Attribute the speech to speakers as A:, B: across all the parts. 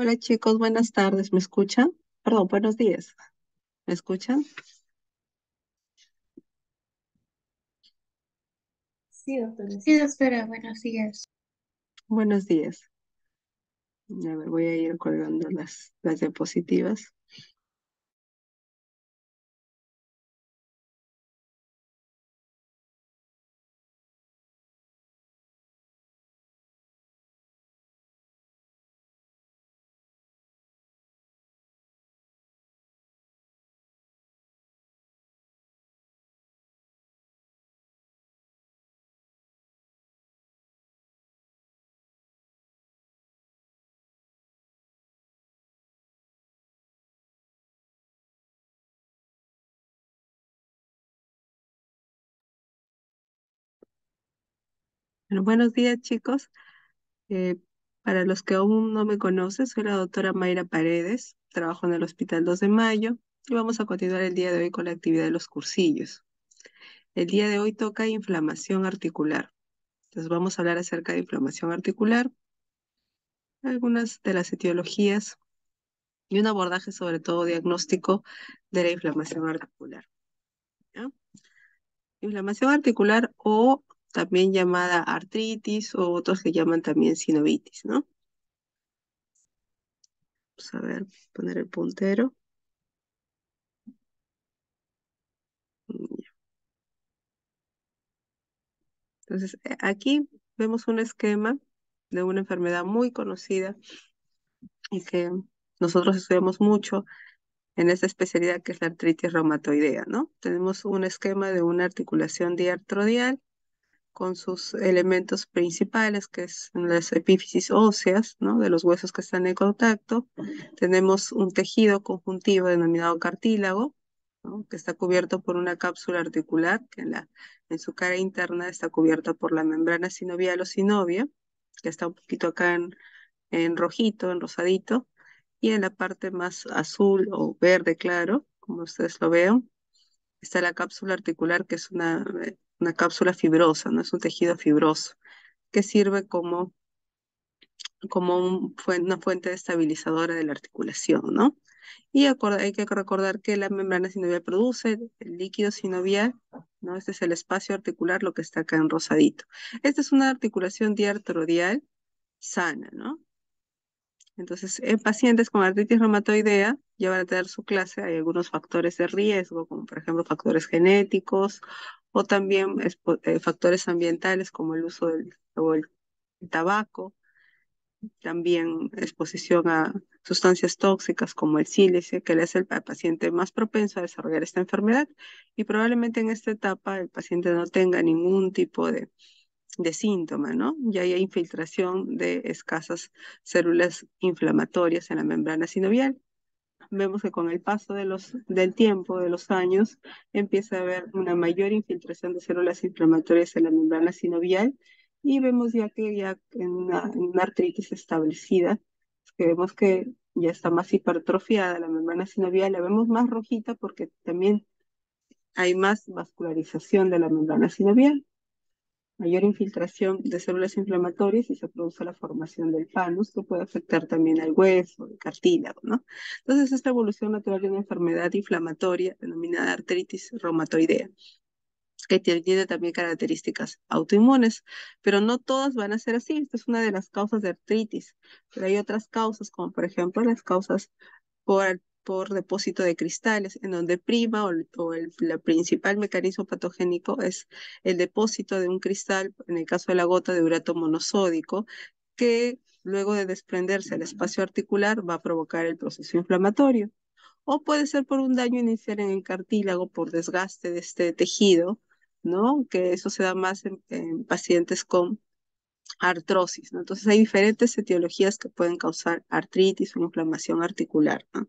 A: Hola chicos, buenas tardes, ¿me escuchan? Perdón, buenos días, ¿me escuchan?
B: Sí, doctora. Sí, doctora, buenos días.
A: Buenos días. A ver, voy a ir colgando las diapositivas. Bueno, buenos días chicos. Eh, para los que aún no me conocen, soy la doctora Mayra Paredes, trabajo en el Hospital 2 de Mayo y vamos a continuar el día de hoy con la actividad de los cursillos. El día de hoy toca inflamación articular. Entonces vamos a hablar acerca de inflamación articular, algunas de las etiologías y un abordaje sobre todo diagnóstico de la inflamación articular. ¿Ya? Inflamación articular o también llamada artritis o otros que llaman también sinovitis, ¿no? Vamos a ver, poner el puntero. Ya. Entonces, aquí vemos un esquema de una enfermedad muy conocida y que nosotros estudiamos mucho en esta especialidad que es la artritis reumatoidea, ¿no? Tenemos un esquema de una articulación diartrodial con sus elementos principales, que son las epífisis óseas, ¿no? De los huesos que están en contacto. Tenemos un tejido conjuntivo denominado cartílago, ¿no? Que está cubierto por una cápsula articular, que en su cara interna está cubierta por la membrana sinovial o sinovia, que está un poquito acá en rojito, en rosadito, y en la parte más azul o verde claro, como ustedes lo vean, está la cápsula articular, que es una cápsula fibrosa, no es un tejido fibroso, que sirve como una fuente estabilizadora de la articulación, ¿no? Y hay que recordar que la membrana sinovial produce el líquido sinovial, ¿no? Este es el espacio articular, lo que está acá en rosadito. Esta es una articulación diartrodial sana, ¿no? Entonces, en pacientes con artritis reumatoidea, ya van a tener su clase, hay algunos factores de riesgo, como por ejemplo factores genéticos o también factores ambientales como el uso o el tabaco, también exposición a sustancias tóxicas como el sílice, que le hace al paciente más propenso a desarrollar esta enfermedad. Y probablemente en esta etapa el paciente no tenga ningún tipo de síntoma, ¿no? Ya hay infiltración de escasas células inflamatorias en la membrana sinovial. Vemos que con el paso del tiempo, de los años, empieza a haber una mayor infiltración de células inflamatorias en la membrana sinovial y vemos ya que ya en una artritis establecida, que vemos que ya está más hipertrofiada la membrana sinovial, la vemos más rojita porque también hay más vascularización de la membrana sinovial, mayor infiltración de células inflamatorias y se produce la formación del panus, que puede afectar también al hueso, el cartílago, ¿no? Entonces, esta evolución natural de una enfermedad inflamatoria denominada artritis reumatoidea, que tiene también características autoinmunes, pero no todas van a ser así. Esta es una de las causas de artritis, pero hay otras causas, como por ejemplo las causas por depósito de cristales, en donde prima la principal mecanismo patogénico es el depósito de un cristal, en el caso de la gota de urato monosódico, que luego de desprenderse al espacio articular va a provocar el proceso inflamatorio. O puede ser por un daño inicial en el cartílago, por desgaste de este tejido, ¿no? Que eso se da más en pacientes con artrosis, ¿no? Entonces hay diferentes etiologías que pueden causar artritis o inflamación articular, ¿no?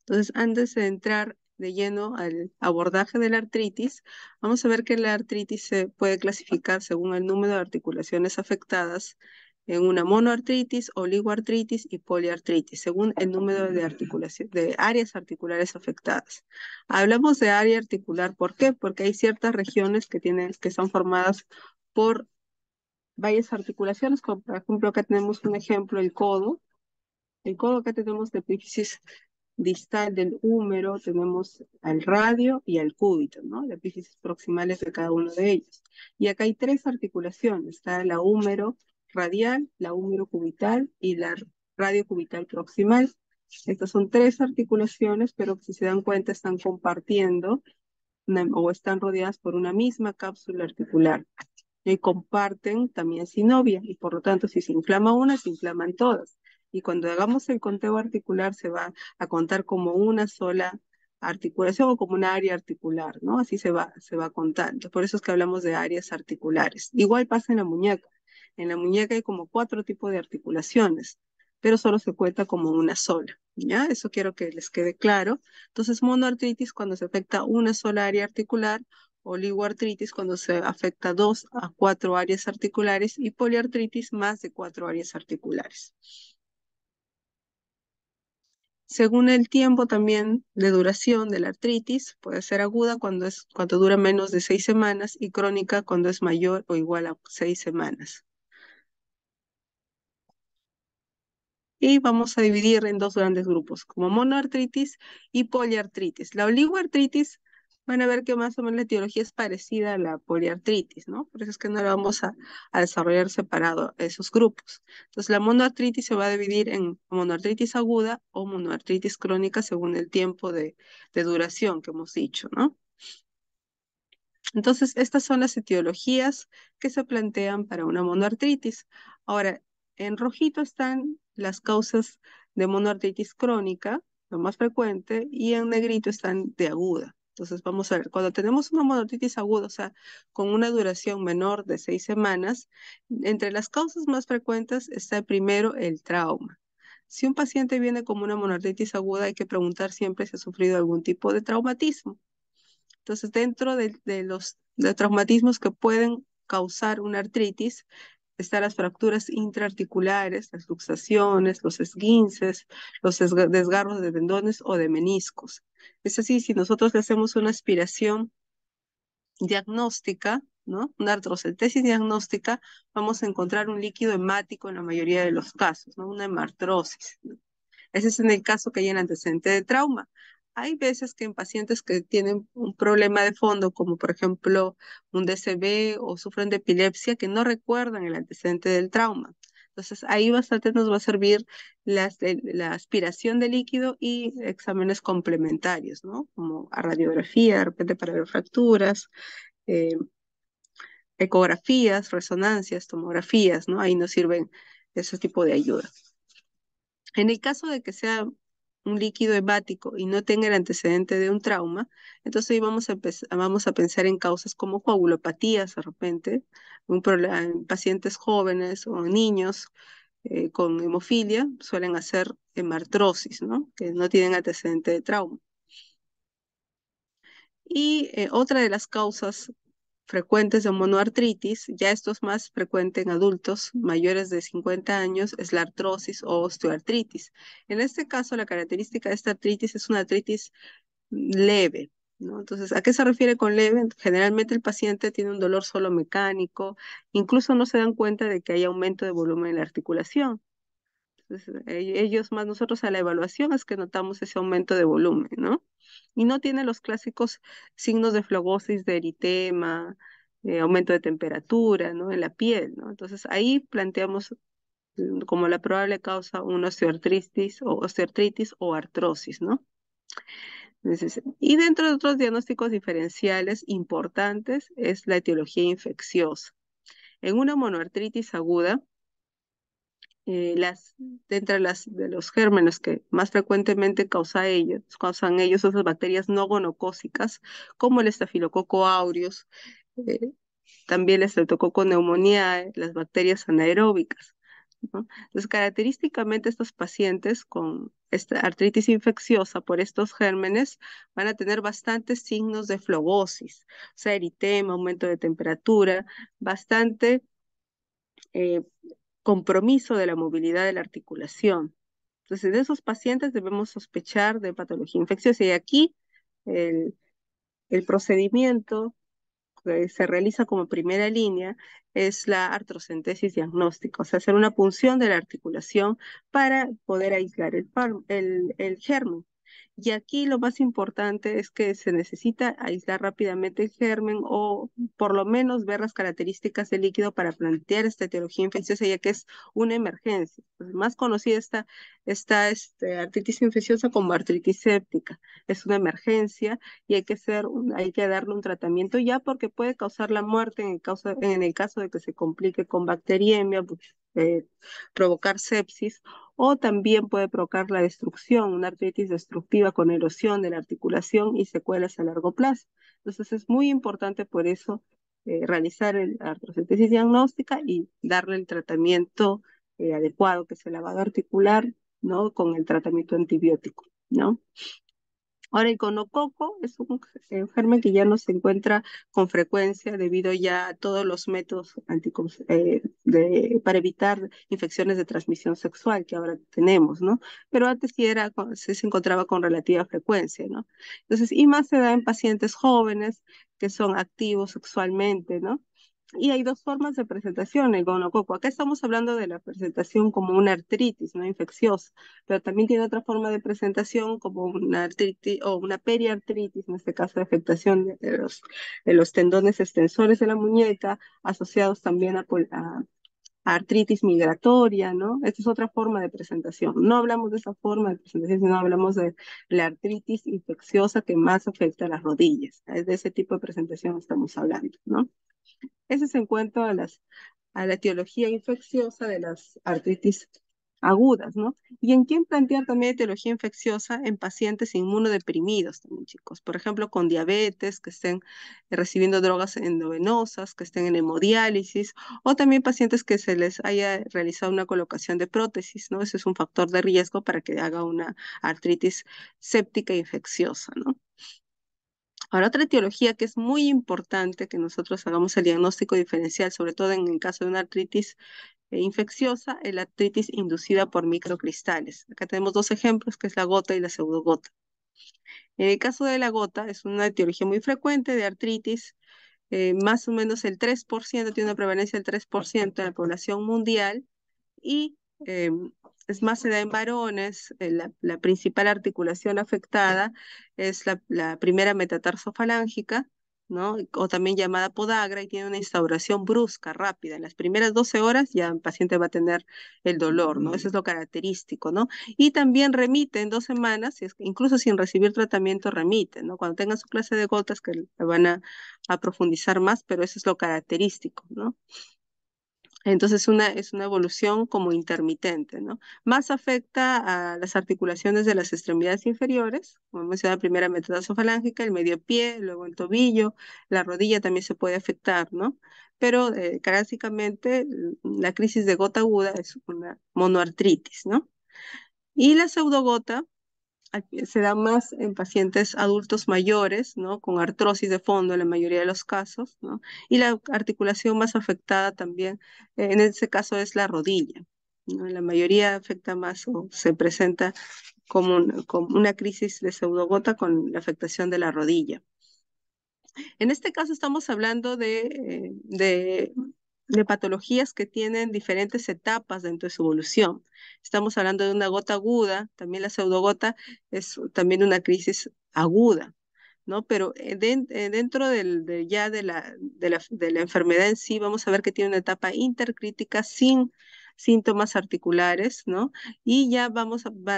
A: Entonces, antes de entrar de lleno al abordaje de la artritis, vamos a ver que la artritis se puede clasificar según el número de articulaciones afectadas en una monoartritis, oligoartritis y poliartritis, según el número de de áreas articulares afectadas. Hablamos de área articular, ¿por qué? Porque hay ciertas regiones que son formadas por varias articulaciones, como por ejemplo acá tenemos un ejemplo, el codo. El codo acá tenemos la epífisis distal del húmero, tenemos al radio y al cúbito, ¿no? La epífisis proximales de cada uno de ellos. Y acá hay tres articulaciones, está la húmero radial, la húmero cubital y la radio cubital proximal. Estas son tres articulaciones, pero si se dan cuenta están compartiendo o están rodeadas por una misma cápsula articular. Y comparten también sinovia, y por lo tanto, si se inflama una, se inflaman todas. Y cuando hagamos el conteo articular, se va a contar como una sola articulación o como una área articular, ¿no? Así se va contando. Por eso es que hablamos de áreas articulares. Igual pasa en la muñeca. En la muñeca hay como 4 tipos de articulaciones, pero solo se cuenta como una sola, ¿ya? Eso quiero que les quede claro. Entonces, monoartritis cuando se afecta una sola área articular, oligoartritis cuando se afecta 2 a 4 áreas articulares y poliartritis más de 4 áreas articulares. Según el tiempo también de duración de la artritis, puede ser aguda cuando dura menos de 6 semanas y crónica cuando es mayor o igual a 6 semanas. Y vamos a dividir en 2 grandes grupos, como monoartritis y poliartritis. La oligoartritis, van a ver que más o menos la etiología es parecida a la poliartritis, ¿no? Por eso es que no la vamos a desarrollar separado esos grupos. Entonces, la monoartritis se va a dividir en monoartritis aguda o monoartritis crónica según el tiempo de duración que hemos dicho, ¿no? Entonces, estas son las etiologías que se plantean para una monoartritis. Ahora, en rojito están las causas de monoartritis crónica, lo más frecuente, y en negrito están de aguda. Entonces, vamos a ver, cuando tenemos una monoartritis aguda, o sea, con una duración menor de 6 semanas, entre las causas más frecuentes está primero el trauma. Si un paciente viene con una monoartritis aguda, hay que preguntar siempre si ha sufrido algún tipo de traumatismo. Entonces, dentro de los traumatismos que pueden causar una artritis, están las fracturas intraarticulares, las luxaciones, los esguinces, los desgarros de tendones o de meniscos. Es así, si nosotros le hacemos una aspiración diagnóstica, ¿no? Una artrocentesis diagnóstica, vamos a encontrar un líquido hemático en la mayoría de los casos, ¿no? Una hemartrosis, ¿no? Ese es en el caso que hay el antecedente de trauma. Hay veces que en pacientes que tienen un problema de fondo, como por ejemplo un DCB o sufren de epilepsia, que no recuerdan el antecedente del trauma. Entonces ahí bastante nos va a servir la aspiración de líquido y exámenes complementarios, ¿no? Como a radiografía, de repente para ver fracturas, eh, ecografías, resonancias, tomografías, ¿no? Ahí nos sirven ese tipo de ayuda. En el caso de que sea un líquido hepático y no tenga el antecedente de un trauma, entonces ahí vamos a pensar en causas como coagulopatías de repente, en pacientes jóvenes o niños con hemofilia suelen hacer hemartrosis, ¿no? Que no tienen antecedente de trauma. Y otra de las causas frecuentes de monoartritis, ya esto es más frecuente en adultos mayores de 50 años, es la artrosis o osteoartritis. En este caso, la característica de esta artritis es una artritis leve, ¿no? Entonces, ¿a qué se refiere con leve? Generalmente el paciente tiene un dolor solo mecánico, incluso no se dan cuenta de que hay aumento de volumen en la articulación. Entonces, ellos más nosotros a la evaluación es que notamos ese aumento de volumen, ¿no? Y no tiene los clásicos signos de flegosis, de eritema, aumento de temperatura, ¿no? En la piel, ¿no? Entonces ahí planteamos como la probable causa una osteoartritis o artrosis, ¿no? Y dentro de otros diagnósticos diferenciales importantes es la etiología infecciosa. En una monoartritis aguda, de entre de los gérmenes que más frecuentemente causan ellos esas bacterias no gonocócicas, como el estafilococo aureus, eh, también el Streptococcus pneumoniae, las bacterias anaeróbicas, ¿no? Entonces, característicamente estos pacientes con esta artritis infecciosa por estos gérmenes van a tener bastantes signos de flebosis, o sea, eritema, aumento de temperatura, bastante eh, compromiso de la movilidad de la articulación. Entonces, de esos pacientes debemos sospechar de patología infecciosa. Y aquí el, el procedimiento que se realiza como primera línea es la artrocentesis diagnóstica, o sea, hacer una punción de la articulación para poder aislar el germen. Y aquí lo más importante es que se necesita aislar rápidamente el germen o por lo menos ver las características del líquido para plantear esta etiología infecciosa, ya que es una emergencia. Pues más conocida esta artritis infecciosa como artritis séptica. Es una emergencia y hay que darle un tratamiento ya porque puede causar la muerte en el caso de que se complique con bacteriemia, eh, provocar sepsis o también puede provocar la destrucción, una artritis destructiva con erosión de la articulación y secuelas a largo plazo. Entonces es muy importante por eso realizar la artrocentesis diagnóstica y darle el tratamiento adecuado, que es el lavado articular, ¿no? Con el tratamiento antibiótico, ¿no? Ahora, el conococo es un germen que ya no se encuentra con frecuencia debido ya a todos los métodos para evitar infecciones de transmisión sexual que ahora tenemos, ¿no? Pero antes sí se encontraba con relativa frecuencia, ¿no? Entonces, y más se da en pacientes jóvenes que son activos sexualmente, ¿no? Y hay dos formas de presentación el gonococo. Acá estamos hablando de la presentación como una artritis, ¿no? Infecciosa, pero también tiene otra forma de presentación como una artritis o una periartritis, en este caso de afectación de los tendones extensores de la muñeca, asociados también a artritis migratoria, ¿no? Esta es otra forma de presentación. No hablamos de esa forma de presentación, sino hablamos de la artritis infecciosa que más afecta a las rodillas. Es de ese tipo de presentación estamos hablando, ¿no? Ese es en cuanto a la etiología infecciosa de las artritis agudas, ¿no? Y en quién plantear también etiología infecciosa en pacientes inmunodeprimidos también, chicos. Por ejemplo, con diabetes, que estén recibiendo drogas endovenosas, que estén en hemodiálisis, o también pacientes que se les haya realizado una colocación de prótesis, ¿no? Ese es un factor de riesgo para que haga una artritis séptica infecciosa, ¿no? Ahora, otra etiología que es muy importante que nosotros hagamos el diagnóstico diferencial, sobre todo en el caso de una artritis infecciosa, es la artritis inducida por microcristales. Acá tenemos dos ejemplos, que es la gota y la pseudogota. En el caso de la gota, es una etiología muy frecuente de artritis, más o menos el 3%, tiene una prevalencia del 3% en la población mundial, y eh, es más, se da en varones. La principal articulación afectada es la primera metatarsofalángica, ¿no? O también llamada podagra, y tiene una instauración brusca, rápida. En las primeras 12 horas ya el paciente va a tener el dolor, ¿no? Eso es lo característico, ¿no? Y también remite en 2 semanas, incluso sin recibir tratamiento remite, ¿no? Cuando tengan su clase de gotas que la van a profundizar más, pero eso es lo característico, ¿no? Entonces es una evolución como intermitente, ¿no? Más afecta a las articulaciones de las extremidades inferiores, como mencionaba, primera metatarsofalágica, el medio pie, luego el tobillo, la rodilla también se puede afectar, ¿no? Pero clásicamente la crisis de gota aguda es una monoartritis, ¿no? Y la pseudogota se da más en pacientes adultos mayores, ¿no? Con artrosis de fondo en la mayoría de los casos, ¿no? Y la articulación más afectada también, en ese caso, es la rodilla, ¿no? La mayoría afecta más o se presenta como una crisis de pseudogota con la afectación de la rodilla. En este caso estamos hablando de patologías que tienen diferentes etapas dentro de su evolución. Estamos hablando de una gota aguda, también la pseudogota es también una crisis aguda, ¿no? Pero dentro ya de la enfermedad en sí, vamos a ver que tiene una etapa intercrítica sin síntomas articulares, ¿no? Y ya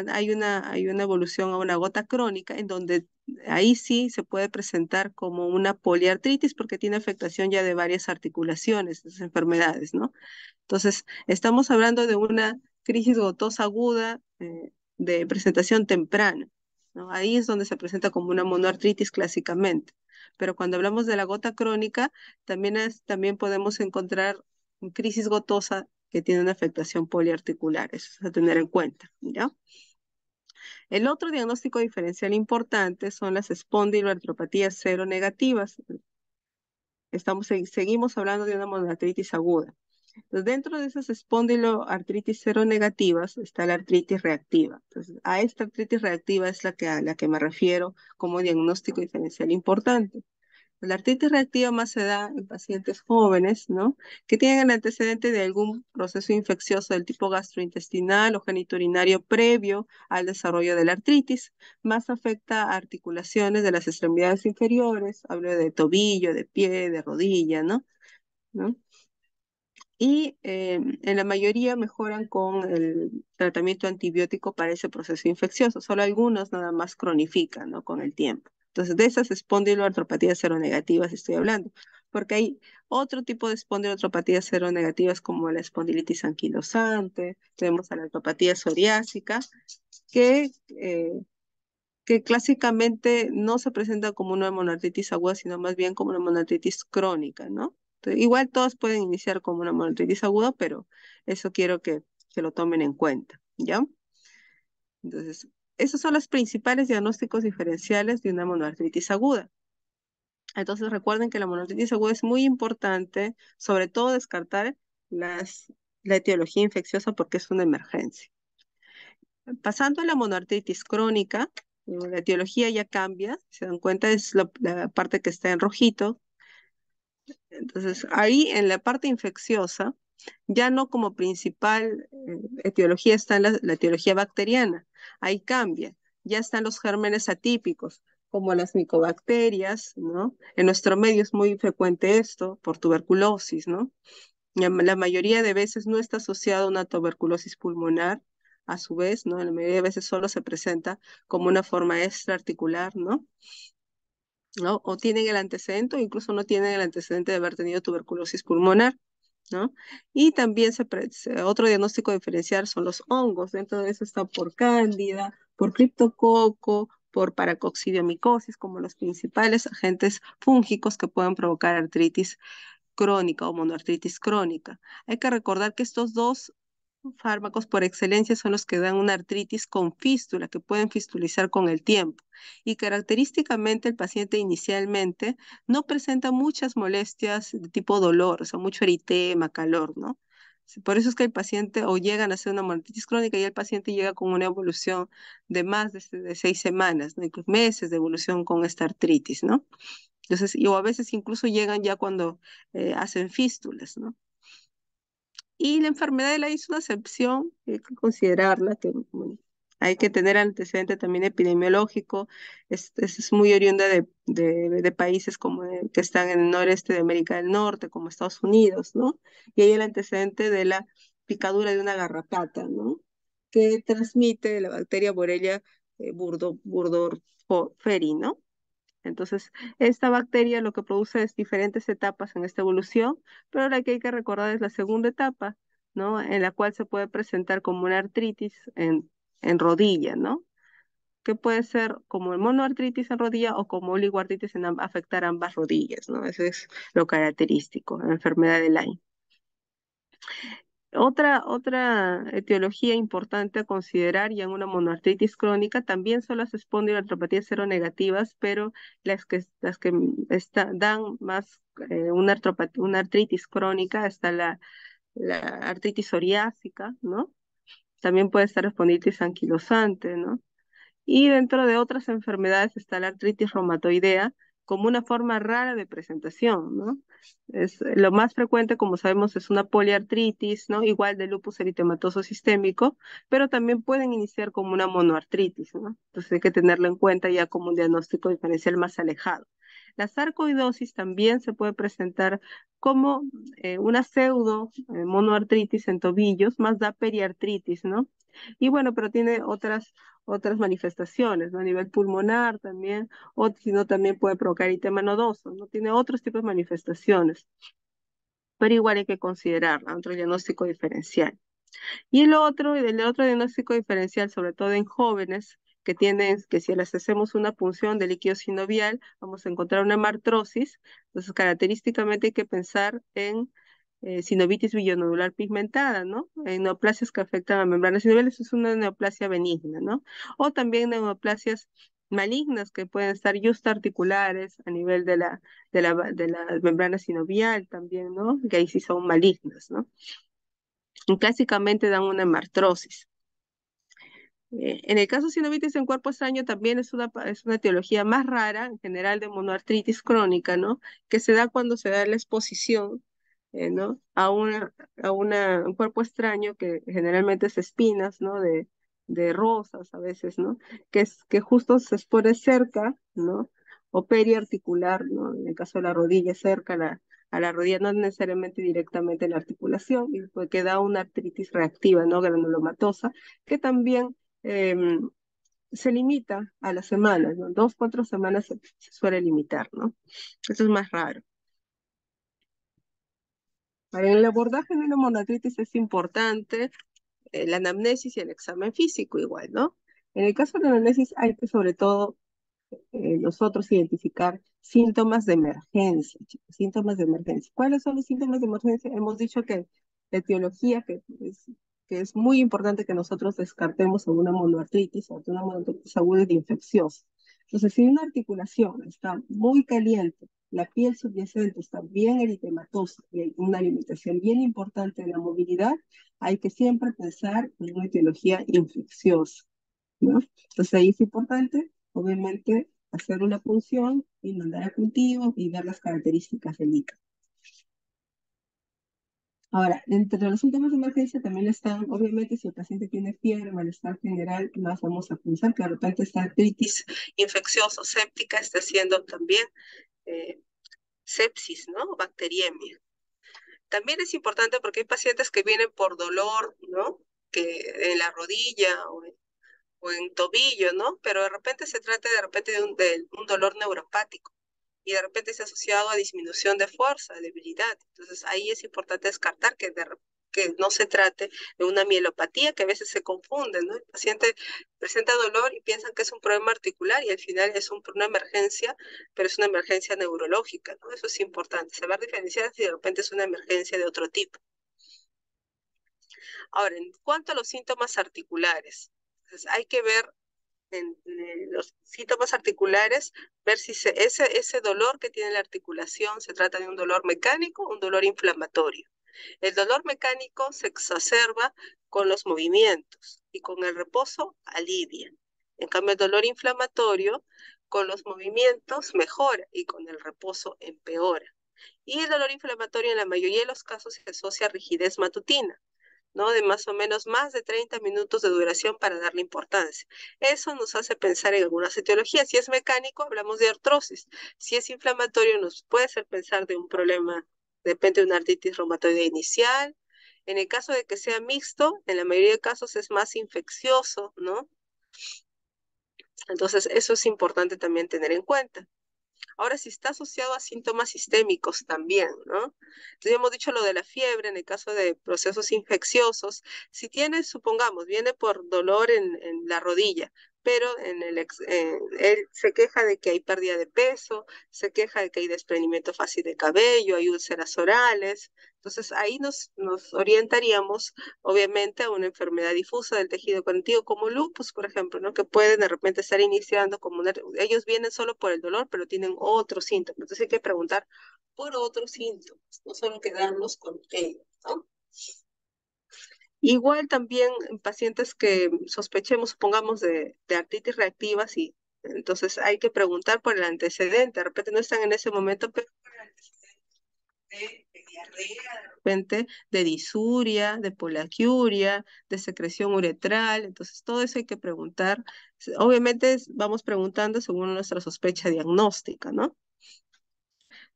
A: hay una evolución a una gota crónica en donde ahí sí se puede presentar como una poliartritis porque tiene afectación ya de varias articulaciones, de esas enfermedades, ¿no? Entonces, estamos hablando de una crisis gotosa aguda de presentación temprana, ¿no? Ahí es donde se presenta como una monoartritis clásicamente. Pero cuando hablamos de la gota crónica, también podemos encontrar crisis gotosa que tiene una afectación poliarticular. Eso es a tener en cuenta, ¿ya? El otro diagnóstico diferencial importante son las espondiloartropatías seronegativas. Seguimos hablando de una monoartritis aguda. Entonces, dentro de esas espondiloartritis seronegativas está la artritis reactiva. Entonces, a esta artritis reactiva es a la que me refiero como diagnóstico diferencial importante. La artritis reactiva más se da en pacientes jóvenes, ¿no? Que tienen el antecedente de algún proceso infeccioso del tipo gastrointestinal o genitourinario previo al desarrollo de la artritis. Más afecta a articulaciones de las extremidades inferiores, hablo de tobillo, de pie, de rodilla, ¿no? ¿No? Y en la mayoría mejoran con el tratamiento antibiótico para ese proceso infeccioso. Solo algunos nada más cronifican, ¿no? Con el tiempo. Entonces, de esas espondiloartropatías seronegativas estoy hablando, porque hay otro tipo de espondiloartropatías seronegativas como la espondilitis anquilosante, tenemos a la artropatía psoriásica, que que clásicamente no se presenta como una monoartritis aguda, sino más bien como una monoartritis crónica, ¿no? Entonces, igual todos pueden iniciar como una monoartritis aguda, pero eso quiero que lo tomen en cuenta, ¿ya? Entonces, esos son los principales diagnósticos diferenciales de una monoartritis aguda. Entonces, recuerden que la monoartritis aguda es muy importante, sobre todo descartar la etiología infecciosa porque es una emergencia. Pasando a la monoartritis crónica, la etiología ya cambia, se dan cuenta, es la parte que está en rojito. Entonces, ahí en la parte infecciosa, ya no como principal etiología está la etiología bacteriana, ahí cambia, ya están los gérmenes atípicos, como las micobacterias, ¿no? En nuestro medio es muy frecuente esto por tuberculosis, ¿no? La mayoría de veces no está asociado a una tuberculosis pulmonar, a su vez, ¿no? La mayoría de veces solo se presenta como una forma extraarticular, ¿no? ¿No? O tienen el antecedente o incluso no tienen el antecedente de haber tenido tuberculosis pulmonar, ¿no? Y también otro diagnóstico diferencial son los hongos. Dentro de eso está por cándida, por criptococo, por paracoccidiomicosis, como los principales agentes fúngicos que pueden provocar artritis crónica o monoartritis crónica. Hay que recordar que estos dos fármacos por excelencia son los que dan una artritis con fístula, que pueden fistulizar con el tiempo. Y característicamente el paciente inicialmente no presenta muchas molestias de tipo dolor, o sea, mucho eritema, calor, ¿no? Por eso es que el paciente o llegan a hacer una monoartritis crónica y el paciente llega con una evolución de más de 6 semanas, ¿no? Incluso meses de evolución con esta artritis, ¿no? Entonces, o a veces incluso llegan ya cuando hacen fístulas, ¿no? Y la enfermedad de la es una excepción, hay que considerarla, que bueno, hay que tener antecedente también epidemiológico. Es muy oriunda de países como que están en el noreste de América del Norte, como Estados Unidos, ¿no? Y hay el antecedente de la picadura de una garrapata, ¿no? Que transmite la bacteria Borrelia burgdorferi, ¿no? Entonces, esta bacteria lo que produce es diferentes etapas en esta evolución, pero la que hay que recordar es la segunda etapa, ¿no? En la cual se puede presentar como una artritis en rodilla, ¿no? Que puede ser como el monoartritis en rodilla o como oligoartritis en afectar ambas rodillas, ¿no? Eso es lo característico, la enfermedad de Lyme. Otra etiología importante a considerar ya en una monoartritis crónica también son las espondiloartropatías seronegativas, pero las que dan más una artritis crónica está la artritis psoriásica, ¿no? También puede estar espondilitis anquilosante, ¿no? Y dentro de otras enfermedades está la artritis reumatoidea como una forma rara de presentación, ¿no? Lo más frecuente, como sabemos, es una poliartritis, ¿no? Igual de lupus eritematoso sistémico, pero también pueden iniciar como una monoartritis, ¿no? Entonces hay que tenerlo en cuenta ya como un diagnóstico diferencial más alejado. La sarcoidosis también se puede presentar como una pseudo monoartritis en tobillos, más da periartritis, ¿no? Y bueno, pero tiene otras manifestaciones, ¿no? A nivel pulmonar también, o si no, también puede provocar eritema nodoso, ¿no? Tiene otros tipos de manifestaciones, pero igual hay que considerar otro diagnóstico diferencial. Y el otro diagnóstico diferencial, sobre todo en jóvenes, que si les hacemos una punción de líquido sinovial, vamos a encontrar una hemartrosis. Entonces, característicamente hay que pensar en sinovitis billonodular pigmentada, ¿no? En neoplasias que afectan a membranas sinoviales, es una neoplasia benigna, ¿no? O también neoplasias malignas que pueden estar articulares a nivel de la membrana sinovial también, ¿no? Que ahí sí son malignas, ¿no? Y clásicamente dan una hemartrosis. En el caso de sinovitis en cuerpo extraño también es una etiología más rara, en general de monoartritis crónica, ¿no? Que se da cuando se da la exposición, ¿no? Un cuerpo extraño que generalmente es espinas, ¿no? De rosas a veces, ¿no? Que justo se expone cerca, ¿no? O periarticular, ¿no? En el caso de la rodilla, cerca a la rodilla, no necesariamente directamente en la articulación, y pues que da una artritis reactiva, ¿no? Granulomatosa, que también em, se limita a las semanas, ¿no? 2, 4 semanas se suele limitar, ¿no? Eso es más raro. Para el abordaje de una monoartritis es importante la anamnesis y el examen físico igual, ¿no? En el caso de la anamnesis hay que sobre todo nosotros identificar síntomas de emergencia, chicos, síntomas de emergencia. ¿Cuáles son los síntomas de emergencia? Hemos dicho que la etiología, que es muy importante que nosotros descartemos alguna monoartritis o una monoartritis aguda y infecciosa. Entonces, si una articulación está muy caliente, la piel subyacente está bien eritematosa y hay una limitación bien importante de la movilidad, hay que siempre pensar en una etiología infecciosa, ¿no? Entonces ahí es importante, obviamente, hacer una punción y mandar a cultivo y ver las características del hígado. Ahora, entre los síntomas de emergencia también están, obviamente, si el paciente tiene fiebre, malestar general, más vamos a pensar que de repente esta artritis infecciosa o séptica está haciendo también eh, sepsis, ¿no? Bacteriemia. También es importante porque hay pacientes que vienen por dolor, ¿no? Que en la rodilla o en tobillo, ¿no? Pero de repente se trata de un dolor neuropático y de repente se ha asociado a disminución de fuerza, debilidad. Entonces ahí es importante descartar que no se trate de una mielopatía que a veces se confunde, ¿no? El paciente presenta dolor y piensan que es un problema articular y al final es una emergencia, pero es una emergencia neurológica, ¿no? Eso es importante, saber diferenciar si de repente es una emergencia de otro tipo. Ahora, en cuanto a los síntomas articulares, entonces hay que ver en los síntomas articulares, ver si ese dolor que tiene la articulación se trata de un dolor mecánico o un dolor inflamatorio. El dolor mecánico se exacerba con los movimientos y con el reposo alivia. En cambio, el dolor inflamatorio con los movimientos mejora y con el reposo empeora. Y el dolor inflamatorio en la mayoría de los casos se asocia a rigidez matutina, ¿no? De más o menos más de 30 minutos de duración para darle importancia. Eso nos hace pensar en algunas etiologías. Si es mecánico, hablamos de artrosis. Si es inflamatorio, nos puede hacer pensar de un problema, depende de una artritis reumatoide inicial. En el caso de que sea mixto, en la mayoría de casos es más infeccioso, ¿no? Entonces, eso es importante también tener en cuenta. Ahora, si está asociado a síntomas sistémicos también, ¿no? Entonces, ya hemos dicho lo de la fiebre en el caso de procesos infecciosos. Si tiene, supongamos, viene por dolor en la rodilla, pero él se queja de que hay pérdida de peso, se queja de que hay desprendimiento fácil de cabello, hay úlceras orales. Entonces, ahí nos orientaríamos, obviamente, a una enfermedad difusa del tejido conectivo como lupus, por ejemplo, ¿no? Que pueden de repente estar iniciando ellos vienen solo por el dolor, pero tienen otros síntomas. Entonces hay que preguntar por otros síntomas, no solo quedarnos con ellos, ¿no? Igual también en pacientes que sospechemos, supongamos, de artritis reactiva, sí. Entonces hay que preguntar por el antecedente. De repente no están en ese momento, pero por el antecedente de diarrea, de repente de disuria, de poliaquiuria, de secreción uretral. Entonces todo eso hay que preguntar. Obviamente vamos preguntando según nuestra sospecha diagnóstica, ¿no?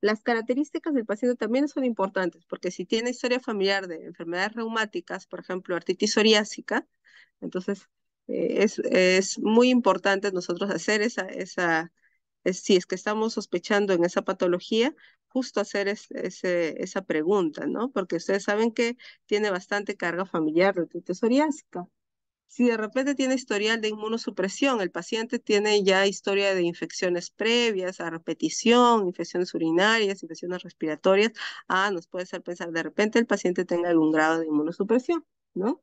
A: Las características del paciente también son importantes, porque si tiene historia familiar de enfermedades reumáticas, por ejemplo, artritis psoriásica, entonces es muy importante nosotros hacer si es que estamos sospechando en esa patología, justo hacer esa pregunta, ¿no? Porque ustedes saben que tiene bastante carga familiar de artritis psoriásica. Si de repente tiene historial de inmunosupresión, el paciente tiene ya historia de infecciones previas a repetición, infecciones urinarias, infecciones respiratorias, nos puede hacer pensar de repente el paciente tenga algún grado de inmunosupresión, ¿no?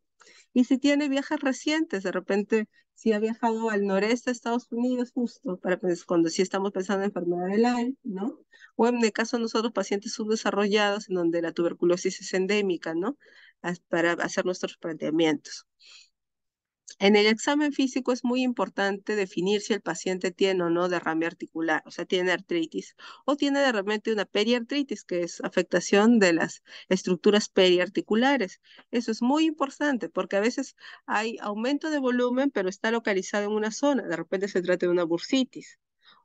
A: Y si tiene viajes recientes, de repente si ha viajado al noreste de Estados Unidos, justo cuando sí estamos pensando en enfermedad de Lyme, ¿no? O en el caso de nosotros, pacientes subdesarrollados, en donde la tuberculosis es endémica, ¿no? Para hacer nuestros planteamientos. En el examen físico es muy importante definir si el paciente tiene o no derrame articular, o sea, tiene artritis, o tiene de repente una periartritis, que es afectación de las estructuras periarticulares. Eso es muy importante porque a veces hay aumento de volumen, pero está localizado en una zona. De repente se trata de una bursitis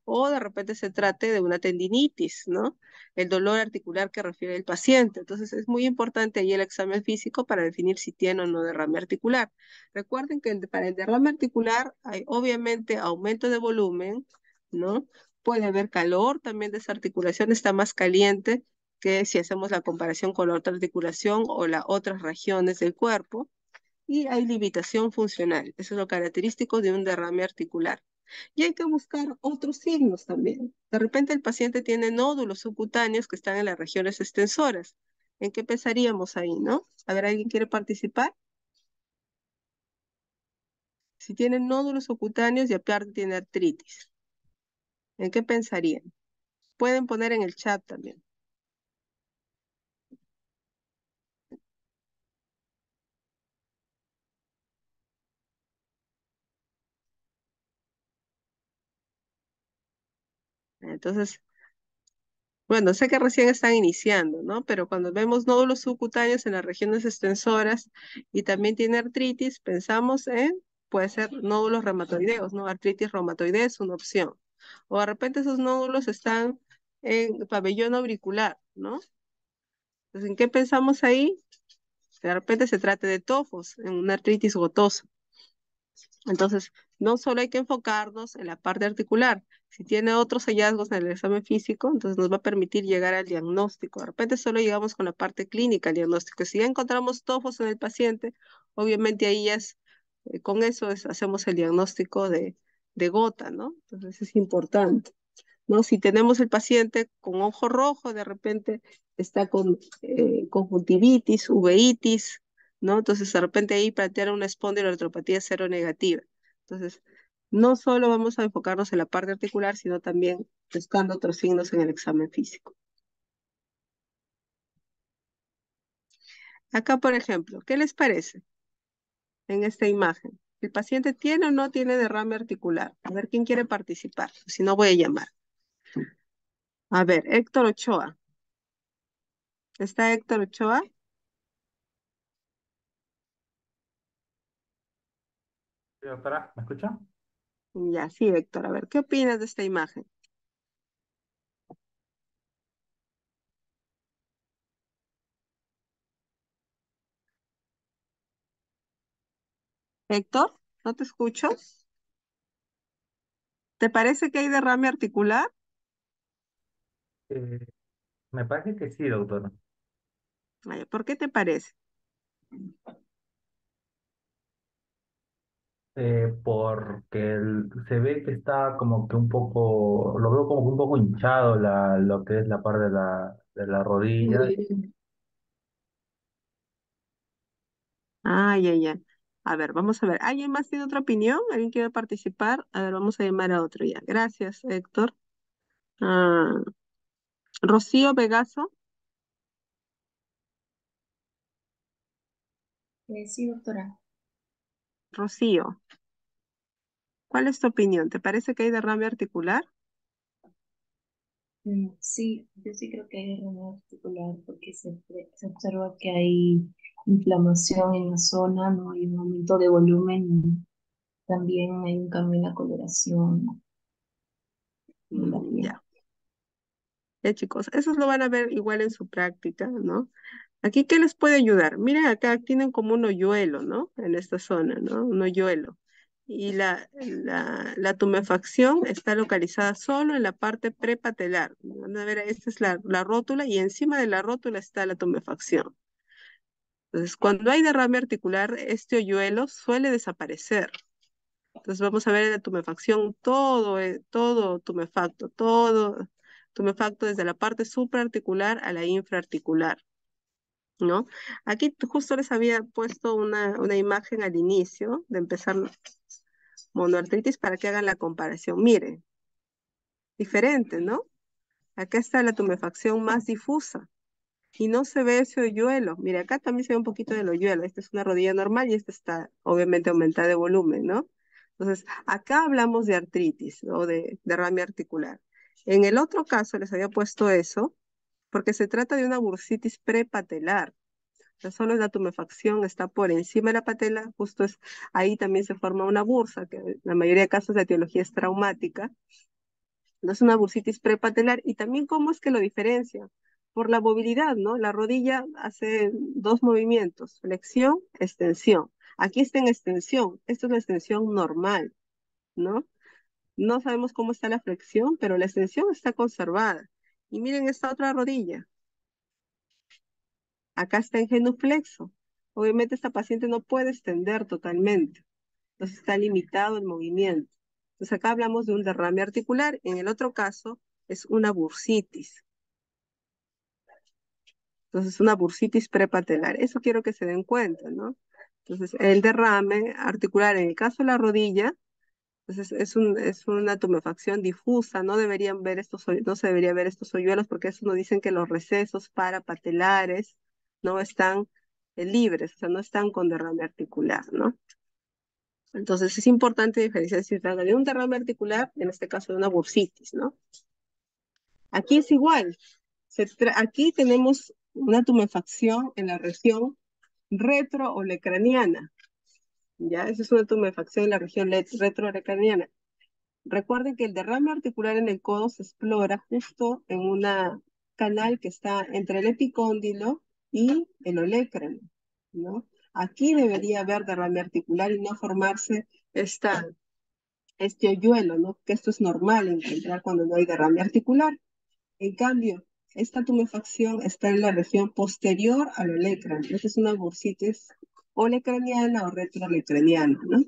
A: o de repente se trate de una tendinitis, ¿no? El dolor articular que refiere el paciente. Entonces es muy importante ahí el examen físico para definir si tiene o no derrame articular. Recuerden que para el derrame articular hay obviamente aumento de volumen, ¿no? Puede haber calor, también de esa articulación está más caliente que si hacemos la comparación con la otra articulación o las otras regiones del cuerpo. Y hay limitación funcional. Eso es lo característico de un derrame articular. Y hay que buscar otros signos también. De repente el paciente tiene nódulos subcutáneos que están en las regiones extensoras. ¿En qué pensaríamos ahí, no? A ver, ¿alguien quiere participar? Si tiene nódulos subcutáneos y aparte tiene artritis, ¿en qué pensarían? Pueden poner en el chat también. Entonces, bueno, sé que recién están iniciando, ¿no? Pero cuando vemos nódulos subcutáneos en las regiones extensoras y también tiene artritis, pensamos en, puede ser nódulos reumatoideos, ¿no? Artritis reumatoidea es una opción. O de repente esos nódulos están en pabellón auricular, ¿no? Entonces, ¿en qué pensamos ahí? De repente se trata de tofos, en una artritis gotosa. Entonces, no solo hay que enfocarnos en la parte articular, si tiene otros hallazgos en el examen físico, entonces nos va a permitir llegar al diagnóstico. De repente solo llegamos con la parte clínica al diagnóstico. Si ya encontramos tofos en el paciente, obviamente ahí ya es, con eso hacemos el diagnóstico de gota, ¿no? Entonces es importante. ¿No? Si tenemos el paciente con ojo rojo, de repente está con conjuntivitis, uveitis, ¿no? Entonces, de repente ahí plantear una espondiloartropatía seronegativa. Entonces, no solo vamos a enfocarnos en la parte articular, sino también buscando otros signos en el examen físico. Acá, por ejemplo, ¿qué les parece en esta imagen? ¿El paciente tiene o no tiene derrame articular? A ver, ¿quién quiere participar? Si no, voy a llamar. A ver, Héctor Ochoa. ¿Está Héctor Ochoa?
C: Sí, doctora, ¿me escucha?
A: Ya, sí, Héctor. A ver, ¿qué opinas de esta imagen? Héctor, ¿no te escucho? ¿Te parece que hay derrame articular?
C: Eh, Me parece que sí, doctora.
A: Ay, ¿por qué te parece?
C: Porque se ve que está como que un poco, lo veo como que un poco hinchado lo que es la parte de la rodilla.
A: Mm. Ay, ay, ay. A ver, vamos a ver. ¿Alguien más tiene otra opinión? ¿Alguien quiere participar? A ver, vamos a llamar a otro ya. Gracias, Héctor. Ah, Rocío Vegaso.
B: Sí, doctora.
A: Rocío, ¿cuál es tu opinión? ¿Te parece que hay derrame articular?
B: Sí, yo sí creo que hay derrame articular porque se observa que hay inflamación en la zona, ¿no? Hay un aumento de volumen y también hay un cambio en la coloración de la piel.
A: Ya. Chicos, eso lo van a ver igual en su práctica, ¿no? Aquí, ¿qué les puede ayudar? Miren, acá tienen como un hoyuelo, ¿no? En esta zona, ¿no? Un hoyuelo. Y la tumefacción está localizada solo en la parte prepatelar. Van a ver, esta es la rótula y encima de la rótula está la tumefacción. Entonces, cuando hay derrame articular, este hoyuelo suele desaparecer. Entonces, vamos a ver la tumefacción, todo tumefacto desde la parte supraarticular a la infraarticular. ¿No? Aquí justo les había puesto una imagen al inicio de empezar monoartritis para que hagan la comparación. Miren, diferente, ¿no? Acá está la tumefacción más difusa y no se ve ese hoyuelo. Mira, acá también se ve un poquito del hoyuelo. Esta es una rodilla normal y esta está obviamente aumentada de volumen, ¿no? Entonces, acá hablamos de artritis o de derrame articular. En el otro caso les había puesto eso porque se trata de una bursitis prepatelar. O sea, solo la tumefacción está por encima de la patela, justo es, ahí también se forma una bursa, que en la mayoría de casos la etiología es traumática. No es una bursitis prepatelar. Y también cómo es que lo diferencia. Por la movilidad, ¿no? La rodilla hace dos movimientos, flexión, extensión. Aquí está en extensión, esto es la extensión normal, ¿no? No sabemos cómo está la flexión, pero la extensión está conservada. Y miren esta otra rodilla, acá está en genuflexo. Obviamente esta paciente no puede extender totalmente, entonces está limitado el movimiento. Entonces acá hablamos de un derrame articular, en el otro caso es una bursitis. Entonces una bursitis prepatelar, eso quiero que se den cuenta, ¿no? Entonces el derrame articular en el caso de la rodilla, entonces es una tumefacción difusa, no deberían ver no se debería ver estos hoyuelos porque eso nos dicen que los recesos parapatelares no están libres, o sea, no están con derrame articular, ¿no? Entonces es importante diferenciar si se trata de un derrame articular, en este caso de una bursitis, ¿no? Aquí es igual, aquí tenemos una tumefacción en la región retroolecraniana, ¿ya? Esa es una tumefacción en la región retroolecraniana. Recuerden que el derrame articular en el codo se explora justo en una canal que está entre el epicóndilo y el olecrano, ¿no? Aquí debería haber derrame articular y no formarse este hoyuelo, ¿no? Que esto es normal encontrar cuando no hay derrame articular. En cambio, esta tumefacción está en la región posterior al olecrano. Esta es una bursitis olecraniana o retroolecraniana, ¿no?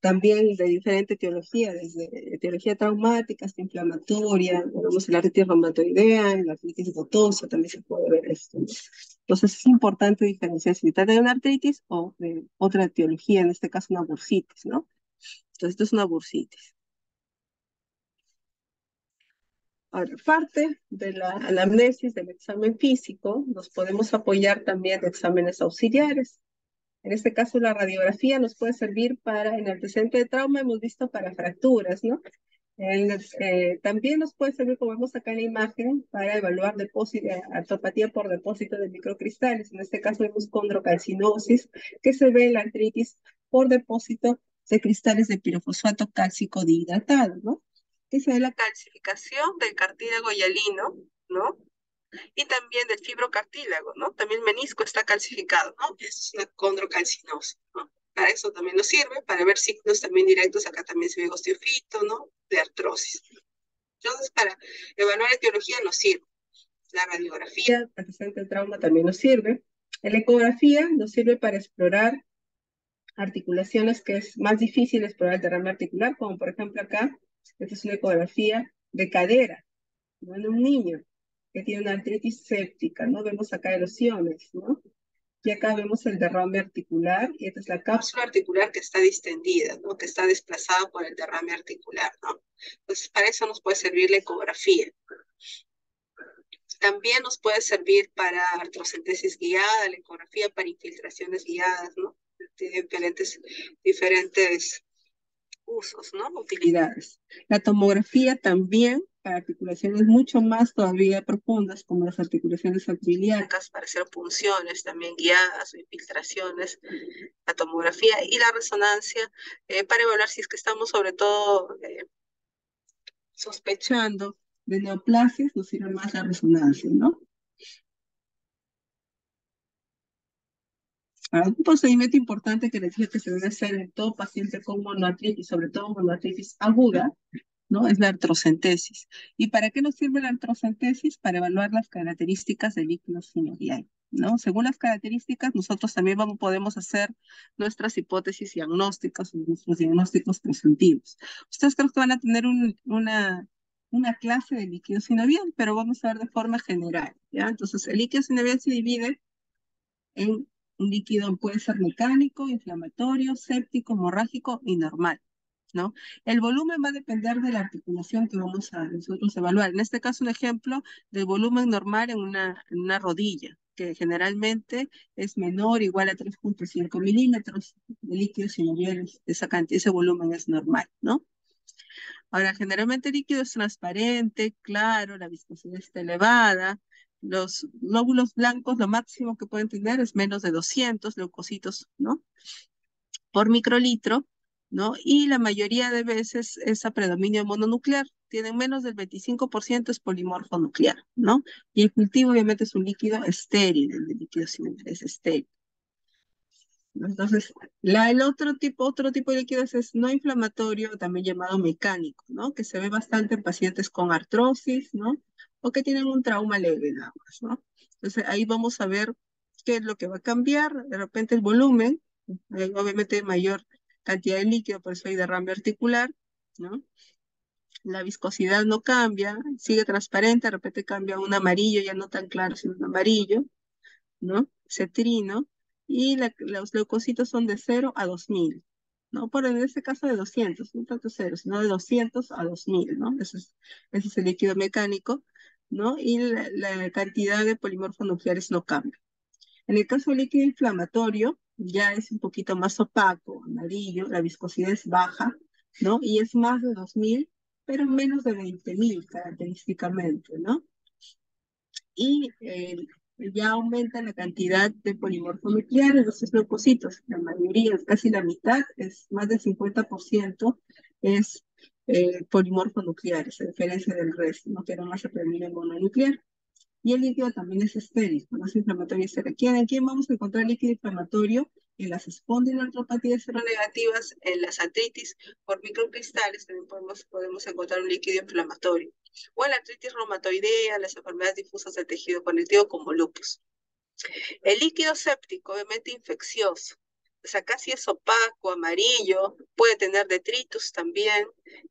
A: También de diferente etiología, desde etiología traumática hasta inflamatoria, tenemos la artritis reumatoidea, la artritis gotosa, también se puede ver esto, ¿no? Entonces es importante diferenciar si se trata de una artritis o de otra etiología, en este caso una bursitis, ¿no? Entonces esto es una bursitis. Ahora, parte de la anamnesis del examen físico, nos podemos apoyar también de exámenes auxiliares. En este caso, la radiografía nos puede servir para, en el antecedente de trauma, hemos visto para fracturas, ¿no? También nos puede servir, como vemos acá en la imagen, para evaluar artropatía por depósito de microcristales. En este caso vemos condrocalcinosis, que se ve en la artritis por depósito de cristales de pirofosfato cálcico dihidratado, ¿no? Que se ve la calcificación del cartílago hialino, ¿no? Y también del fibrocartílago, ¿no? También el menisco está calcificado, ¿no? Es una condrocalcinosis, ¿no? Para eso también nos sirve, para ver signos también directos, acá también se ve osteofito, ¿no? De artrosis. Entonces, para evaluar etiología nos sirve. La radiografía, antecedente de trauma, también nos sirve. La ecografía nos sirve para explorar articulaciones que es más difícil explorar el derrame articular, como por ejemplo acá, esta es una ecografía de cadera, ¿no? En un niño que tiene una artritis séptica, ¿no? Vemos acá erosiones, ¿no? Y acá vemos el derrame articular, y esta es la cápsula articular que está distendida, ¿no? Que está desplazada por el derrame articular, ¿no? Entonces, para eso nos puede servir la ecografía. También nos puede servir para artrocentesis guiada, la ecografía para infiltraciones guiadas, ¿no? Tiene diferentes usos, ¿no? Utilidades. La tomografía también para articulaciones mucho más todavía profundas, como las articulaciones acroiliacas, para hacer punciones también guiadas o infiltraciones, la tomografía y la resonancia para evaluar si es que estamos sobre todo sospechando de neoplasias, nos sirve más la resonancia, ¿no? Ahora, un procedimiento importante que les dije que se debe hacer en todo paciente con monoartritis, sobre todo monoartritis aguda, ¿no? Es la artrocentesis. ¿Y para qué nos sirve la artrocentesis? Para evaluar las características del líquido sinovial, ¿no? Según las características, nosotros también podemos hacer nuestras hipótesis diagnósticas, nuestros diagnósticos presuntivos. Ustedes creo que van a tener una clase de líquido sinovial, pero vamos a ver de forma general, ¿ya? Entonces, el líquido sinovial se divide en un líquido, puede ser mecánico, inflamatorio, séptico, hemorrágico y normal. ¿no? El volumen va a depender de la articulación que vamos a nosotros evaluar. En este caso, un ejemplo del volumen normal en una rodilla, que generalmente es menor o igual a 3,5 milímetros de líquido sinovial, ese volumen es normal, ¿no? Ahora, generalmente el líquido es transparente, claro, la viscosidad está elevada, los glóbulos blancos, lo máximo que pueden tener es menos de 200 leucocitos, ¿no? Por microlitro, ¿no? Y la mayoría de veces es a predominio mononuclear, tienen menos del 25% es polimorfo nuclear, ¿no? Y el cultivo obviamente es un líquido estéril, el de líquido sinovial es estéril. Entonces, el otro tipo de líquidos es no inflamatorio, también llamado mecánico, ¿no? Que se ve bastante en pacientes con artrosis, ¿no? O que tienen un trauma leve nada más, ¿no? Entonces, ahí vamos a ver qué es lo que va a cambiar. De repente el volumen, obviamente mayor cantidad de líquido, por eso hay derrame articular, ¿no? La viscosidad no cambia, sigue transparente, de repente cambia a un amarillo, ya no tan claro, sino un amarillo, ¿no? Cetrino, y los leucocitos son de 0 a 2000, ¿no? Por en este caso de 200, no tanto 0, sino de 200 a 2000, ¿no? Ese es el líquido mecánico, ¿no? Y la cantidad de polimorfos nucleares no cambia. En el caso del líquido inflamatorio, ya es un poquito más opaco, amarillo, la viscosidad es baja, ¿no? Y es más de 2000, pero menos de 20.000 característicamente, ¿no? Y ya aumenta la cantidad de polimorfos nucleares, los leucocitos, la mayoría, casi la mitad, es más del 50% es polimorfos nucleares, a diferencia del resto, ¿no? Que era más predominio mononuclear. Y el líquido también es estéril, no es inflamatorio estéril. ¿En quién vamos a encontrar líquido inflamatorio? En las espondiloartropatías seronegativas, en las artritis por microcristales, también podemos encontrar un líquido inflamatorio. O en la artritis reumatoidea, las enfermedades difusas del tejido conectivo como lupus. El líquido séptico, obviamente infeccioso. O sea, casi es opaco, amarillo, puede tener detritus también.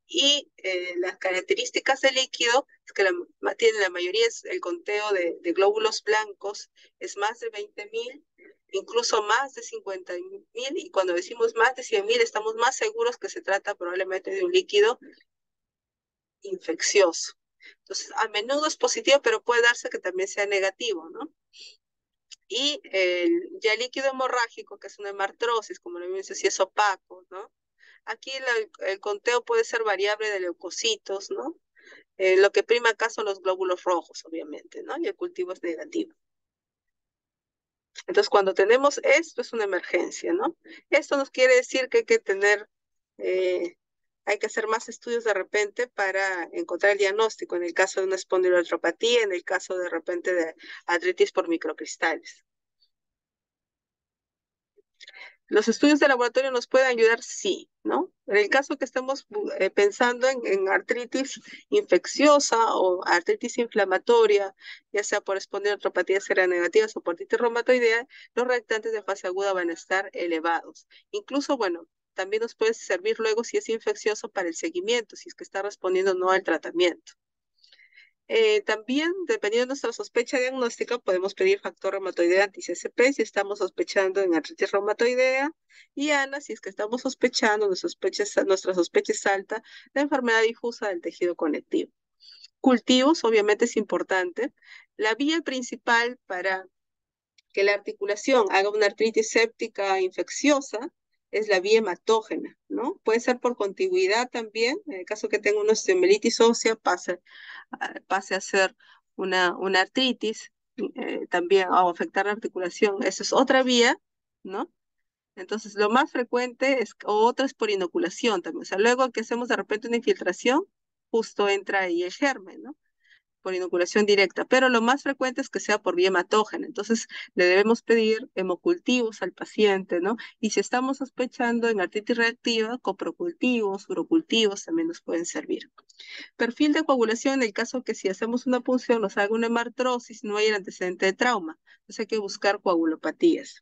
A: Y las características del líquido es que tiene la mayoría es el conteo de glóbulos blancos, es más de 20.000, incluso más de 50.000. Y cuando decimos más de 100.000, estamos más seguros que se trata probablemente de un líquido infeccioso. Entonces, a menudo es positivo, pero puede darse que también sea negativo, ¿no? Y ya el líquido hemorrágico, que es una hemartrosis, como lo vimos, si es opaco, ¿no? Aquí el conteo puede ser variable de leucocitos, ¿no? Lo que prima acá son los glóbulos rojos, obviamente, ¿no? Y el cultivo es negativo. Entonces, cuando tenemos esto, es una emergencia, ¿no? Esto nos quiere decir que hay que tener, hay que hacer más estudios de repente para encontrar el diagnóstico, en el caso de una espondiloartropatía, en el caso de repente de artritis por microcristales. ¿Los estudios de laboratorio nos pueden ayudar? Sí, ¿no? En el caso que estemos pensando en artritis infecciosa o artritis inflamatoria, ya sea por espondiloartropatías seronegativas o por artritis reumatoidea, los reactantes de fase aguda van a estar elevados. Incluso, bueno, también nos puede servir luego si es infeccioso para el seguimiento, si es que está respondiendo o no al tratamiento. También, dependiendo de nuestra sospecha diagnóstica, podemos pedir factor reumatoidea anti-CSP si estamos sospechando en artritis reumatoidea y ANA si es que estamos sospechando, nuestra sospecha es alta, la enfermedad difusa del tejido conectivo. Cultivos, obviamente es importante. La vía principal para que la articulación haga una artritis séptica infecciosa es la vía hematógena, ¿no? Puede ser por contigüidad también, en el caso que tenga una osteomielitis ósea, pase a ser una artritis, también o afectar la articulación. Esa es otra vía, ¿no? Entonces, lo más frecuente es, o otra es por inoculación también. O sea, luego que hacemos de repente una infiltración, justo entra ahí el germen, ¿no? Por inoculación directa, pero lo más frecuente es que sea por vía hematógena. Entonces, le debemos pedir hemocultivos al paciente, ¿no? Y si estamos sospechando en artritis reactiva, coprocultivos, urocultivos también nos pueden servir. Perfil de coagulación en el caso que si hacemos una punción nos haga una hemartrosis, no hay el antecedente de trauma. Entonces hay que buscar coagulopatías.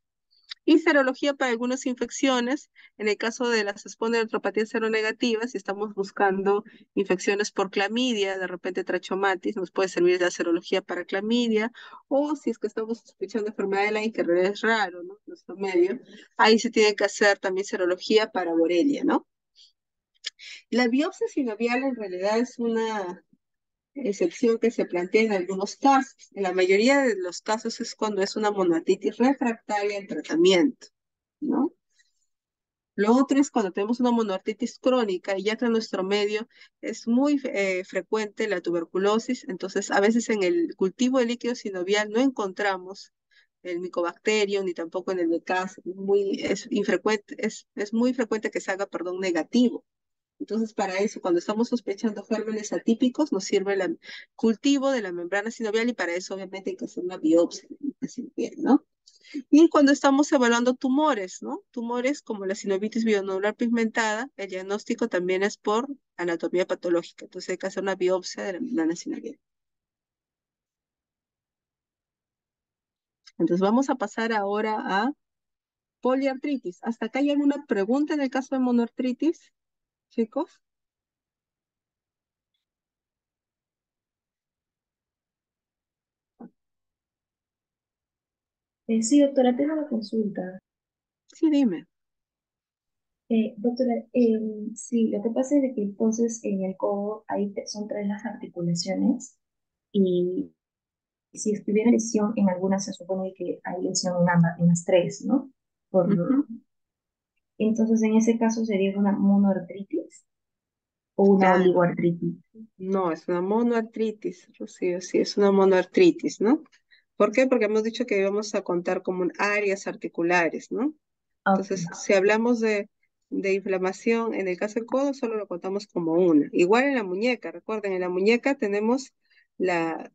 A: Y serología para algunas infecciones, en el caso de las espondiloartropatías seronegativas, si estamos buscando infecciones por clamidia, de repente trachomatis, nos puede servir la serología para clamidia, o si es que estamos sospechando enfermedad de Lyme, que en realidad es raro, ¿no? En nuestro medio, ahí se tiene que hacer también serología para Borrelia, ¿no? La biopsia sinovial en realidad es una excepción que se plantea en algunos casos. En la mayoría de los casos es cuando es una monoartritis refractaria al tratamiento, ¿no? Lo otro es cuando tenemos una monoartritis crónica y ya que en nuestro medio es muy frecuente la tuberculosis, entonces a veces en el cultivo de líquido sinovial no encontramos el micobacterio ni tampoco en el BCAS, es infrecuente, es muy frecuente que salga, perdón, negativo. Entonces, para eso, cuando estamos sospechando gérmenes atípicos, nos sirve el cultivo de la membrana sinovial y para eso obviamente hay que hacer una biopsia de la sinovial, ¿no? Y cuando estamos evaluando tumores, ¿no? Tumores como la sinovitis bionodular pigmentada, el diagnóstico también es por anatomía patológica. Entonces hay que hacer una biopsia de la membrana sinovial. Entonces vamos a pasar ahora a poliartritis. ¿Hasta acá hay alguna pregunta en el caso de monoartritis, chicos?
B: Sí, doctora, tengo una consulta.
A: Sí, dime.
B: Doctora, sí, lo que pasa es de que entonces en el codo son tres las articulaciones y si estuviera lesión en algunas se supone que hay lesión en ambas, en las tres, ¿no?
A: Ujú.
B: Entonces en ese caso sería una monoartritis o una
A: Claro.
B: oligoartritis.
A: No, es una monoartritis, Rocío, sí, es una monoartritis, ¿no? ¿Por qué? Porque hemos dicho que íbamos a contar como áreas articulares, ¿no?
B: Ok,
A: Entonces, si hablamos de inflamación, en el caso del codo solo lo contamos como una. Igual en la muñeca, recuerden, en la muñeca tenemos la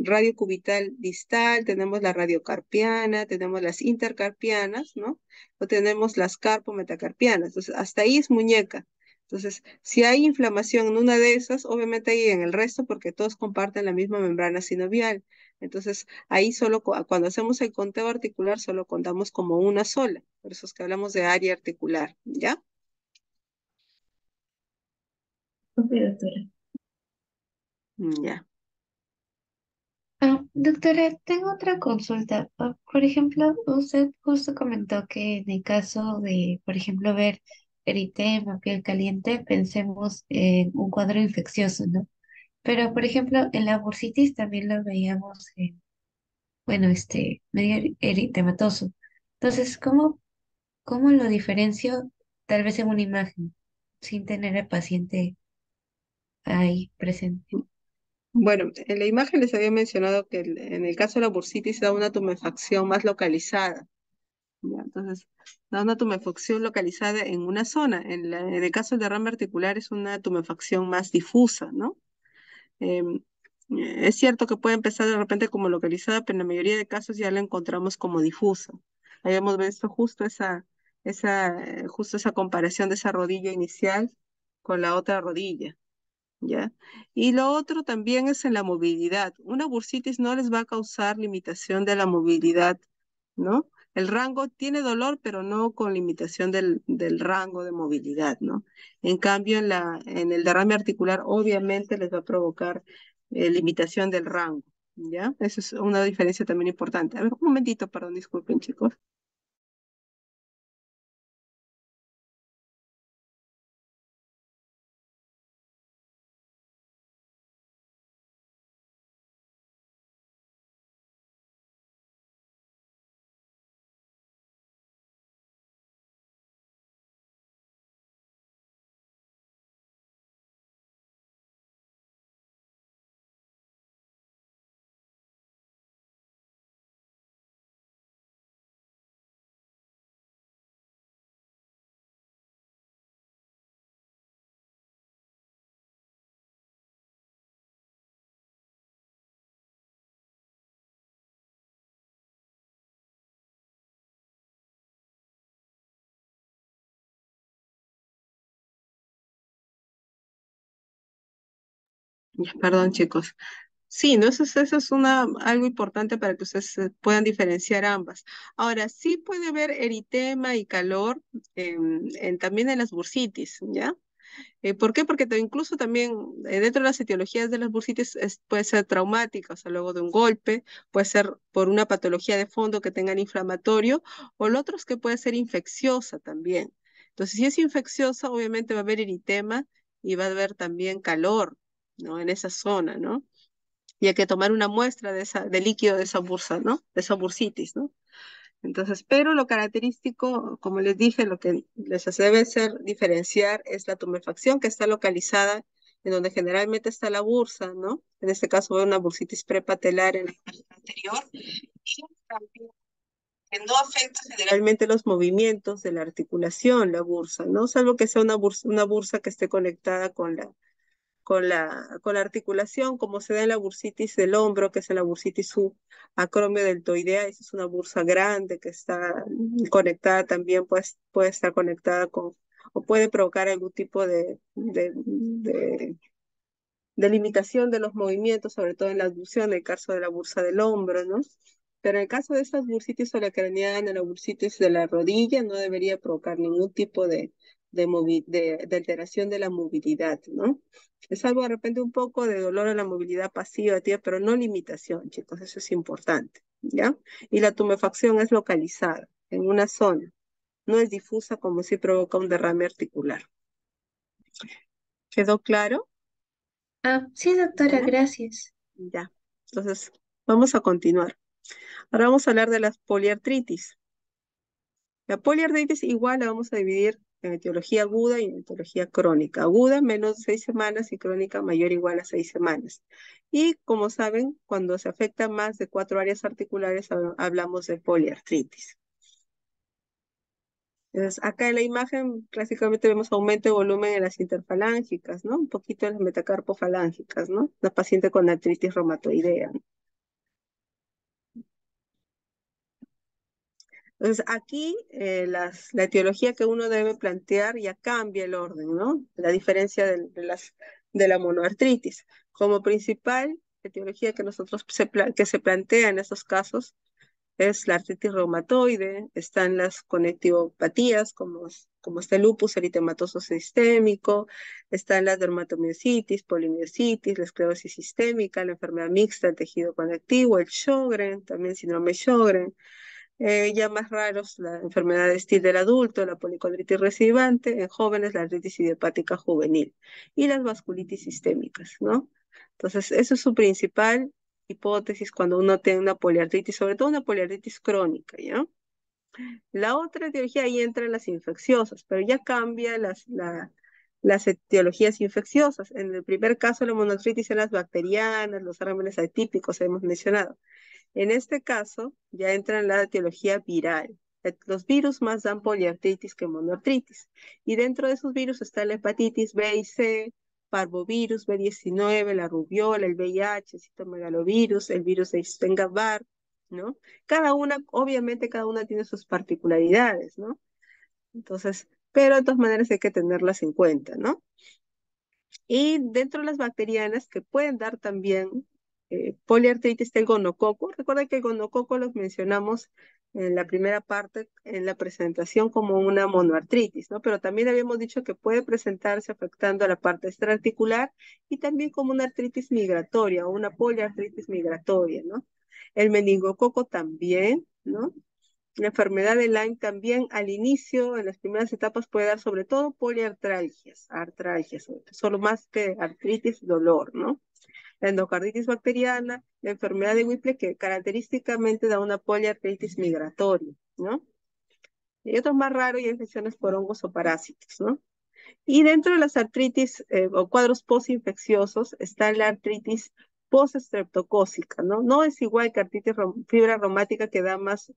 A: radiocubital distal, tenemos la radiocarpiana, tenemos las intercarpianas, ¿no? O tenemos las carpometacarpianas. Entonces, hasta ahí es muñeca. Entonces, si hay inflamación en una de esas, obviamente hay en el resto porque todos comparten la misma membrana sinovial. Entonces, ahí solo cuando hacemos el conteo articular solo contamos como una sola. Por eso es que hablamos de área articular, ¿ya?
B: ok, doctora.
A: Ya.
D: Doctora, tengo otra consulta. Por ejemplo, usted justo comentó que en el caso de, por ejemplo, ver eritema, piel caliente, pensemos en un cuadro infeccioso, ¿no? Pero, por ejemplo, en la bursitis también lo veíamos, bueno, medio eritematoso. Entonces, ¿cómo lo diferencio tal vez en una imagen sin tener al paciente ahí presente?
A: Bueno, en la imagen les había mencionado que en el caso de la bursitis da una tumefacción más localizada, ¿ya? Entonces, da una tumefacción localizada en una zona. En el caso del derrame articular es una tumefacción más difusa, ¿no? Em, es cierto que puede empezar de repente como localizada, pero en la mayoría de casos ya la encontramos como difusa. Habíamos visto justo esa comparación de esa rodilla inicial con la otra rodilla, ¿ya? Y lo otro también es en la movilidad. Una bursitis no les va a causar limitación de la movilidad, ¿no? El rango tiene dolor, pero no con limitación del rango de movilidad, ¿no? En cambio, en el derrame articular, obviamente les va a provocar limitación del rango, ¿ya? Esa es una diferencia también importante. A ver, un momentito, perdón, disculpen, chicos. Ya, perdón, chicos. Sí, ¿no? Eso es algo importante para que ustedes puedan diferenciar ambas. Ahora, sí puede haber eritema y calor también en las bursitis, ¿ya? ¿Por qué? Porque incluso también dentro de las etiologías de las bursitis puede ser traumática, o sea, luego de un golpe, puede ser por una patología de fondo que tengan inflamatorio, o lo otro es que puede ser infecciosa también. Entonces, si es infecciosa, obviamente va a haber eritema y va a haber también calor, ¿no? En esa zona, ¿no? Y hay que tomar una muestra de líquido de esa bursa, ¿no? De esa bursitis, ¿no? Entonces, pero lo característico, como les dije, lo que les debe ser diferenciar es la tumefacción que está localizada en donde generalmente está la bursa, ¿no? En este caso, una bursitis prepatelar en la parte anterior. Y también que no afecta generalmente los movimientos de la articulación, la bursa, ¿no? Salvo que sea una bursa que esté conectada con la articulación, como se da en la bursitis del hombro, que es la bursitis subacromio-deltoidea. Esa es una bursa grande que está conectada también, pues puede estar conectada con, o puede provocar algún tipo de limitación de los movimientos, sobre todo en la abducción, en el caso de la bursa del hombro, ¿no? Pero en el caso de estas bursitis olecraniana, la bursitis de la rodilla, no debería provocar ningún tipo de alteración de la movilidad, ¿no? Es algo de repente un poco de dolor en la movilidad pasiva, tía, pero no limitación, chicos, eso es importante, ¿ya? Y la tumefacción es localizada en una zona, no es difusa como si provoca un derrame articular. ¿Quedó claro?
D: Ah, sí, doctora,
A: ¿Ya?
D: gracias.
A: Ya. Entonces, vamos a continuar. Ahora vamos a hablar de las poliartritis. La poliartritis igual la vamos a dividir en etiología aguda y en etiología crónica. Aguda menos de 6 semanas y crónica mayor o igual a 6 semanas. Y como saben, cuando se afecta más de 4 áreas articulares, hablamos de poliartritis. Entonces, acá en la imagen clásicamente vemos aumento de volumen en las interfalángicas, ¿no? Un poquito en las metacarpofalángicas, ¿no? La paciente con artritis reumatoidea, ¿no? Entonces, aquí la etiología que uno debe plantear ya cambia el orden, ¿no? La diferencia de la monoartritis. Como principal etiología que que se plantea en estos casos es la artritis reumatoide, están las conectivopatías, como está el lupus eritematoso sistémico, están las dermatomiositis, polimiositis, la esclerosis sistémica, la enfermedad mixta del tejido conectivo, el Sjögren, también síndrome Sjögren. Ya más raros, la enfermedad de Still del adulto, la policondritis recidivante, en jóvenes la artritis idiopática juvenil y las vasculitis sistémicas, ¿no? Entonces, eso es su principal hipótesis cuando uno tiene una poliartritis, sobre todo una poliartritis crónica, ¿ya? La otra etiología ahí entra en las infecciosas, pero ya cambia las etiologías infecciosas. En el primer caso, la monoartritis en las bacterianas, los gérmenes atípicos, hemos mencionado. En este caso, ya entra en la etiología viral. Los virus más dan poliartritis que monoartritis. Y dentro de esos virus está la hepatitis B y C, parvovirus, B19, la rubiola, el VIH, el citomegalovirus, el virus de Epstein-Barr, ¿no? Obviamente cada una tiene sus particularidades, ¿no? Entonces, pero de todas maneras hay que tenerlas en cuenta, ¿no? Y dentro de las bacterianas que pueden dar también poliartritis del gonococo. Recuerda que el gonococo los mencionamos en la primera parte, en la presentación como una monoartritis, ¿no? Pero también habíamos dicho que puede presentarse afectando a la parte extraarticular y también como una artritis migratoria o una poliartritis migratoria, ¿no? El meningococo también, ¿no? La enfermedad de Lyme también al inicio, en las primeras etapas, puede dar sobre todo poliartralgias, solo más que artritis, dolor, ¿no? La endocarditis bacteriana, la enfermedad de Whipple, que característicamente da una poliartritis migratoria, ¿no? Y otros más raros y infecciones por hongos o parásitos, ¿no? Y dentro de las artritis o cuadros postinfecciosos está la artritis postestreptocócica, ¿no? No es igual que fibra reumática que da más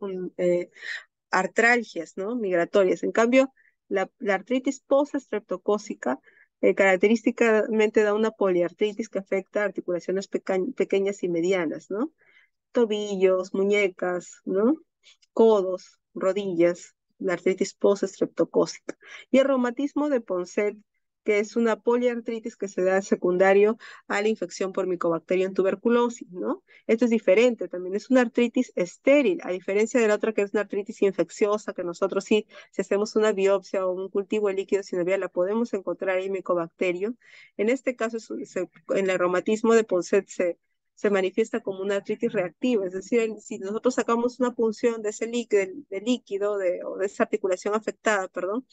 A: artralgias, ¿no? Migratorias. En cambio, la artritis postestreptocócica característicamente da una poliartritis que afecta articulaciones pequeñas y medianas, ¿no? Tobillos, muñecas, ¿no? Codos, rodillas, la artritis postestreptocócica. Y el reumatismo de Ponset, que es una poliartritis que se da secundario a la infección por Mycobacterium tuberculosis, ¿no? Esto es diferente, también es una artritis estéril, a diferencia de la otra que es una artritis infecciosa, que nosotros sí, si hacemos una biopsia o un cultivo de líquido sinovial, la podemos encontrar ahí Mycobacterium. En este caso, en el reumatismo de Ponset se manifiesta como una artritis reactiva, es decir, si nosotros sacamos una punción de ese líquido, o de esa articulación afectada, perdón,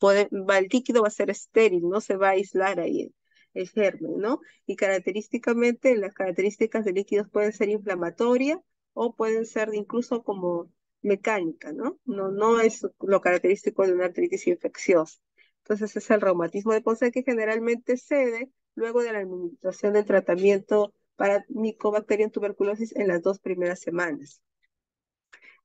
A: el líquido va a ser estéril, no se va a aislar ahí el germen, ¿no? Y característicamente las características de líquidos pueden ser inflamatorias o pueden ser incluso como mecánica, ¿no? No es lo característico de una artritis infecciosa. Entonces es el reumatismo de Ponce que generalmente cede luego de la administración del tratamiento para Mycobacterium tuberculosis en las 2 primeras semanas.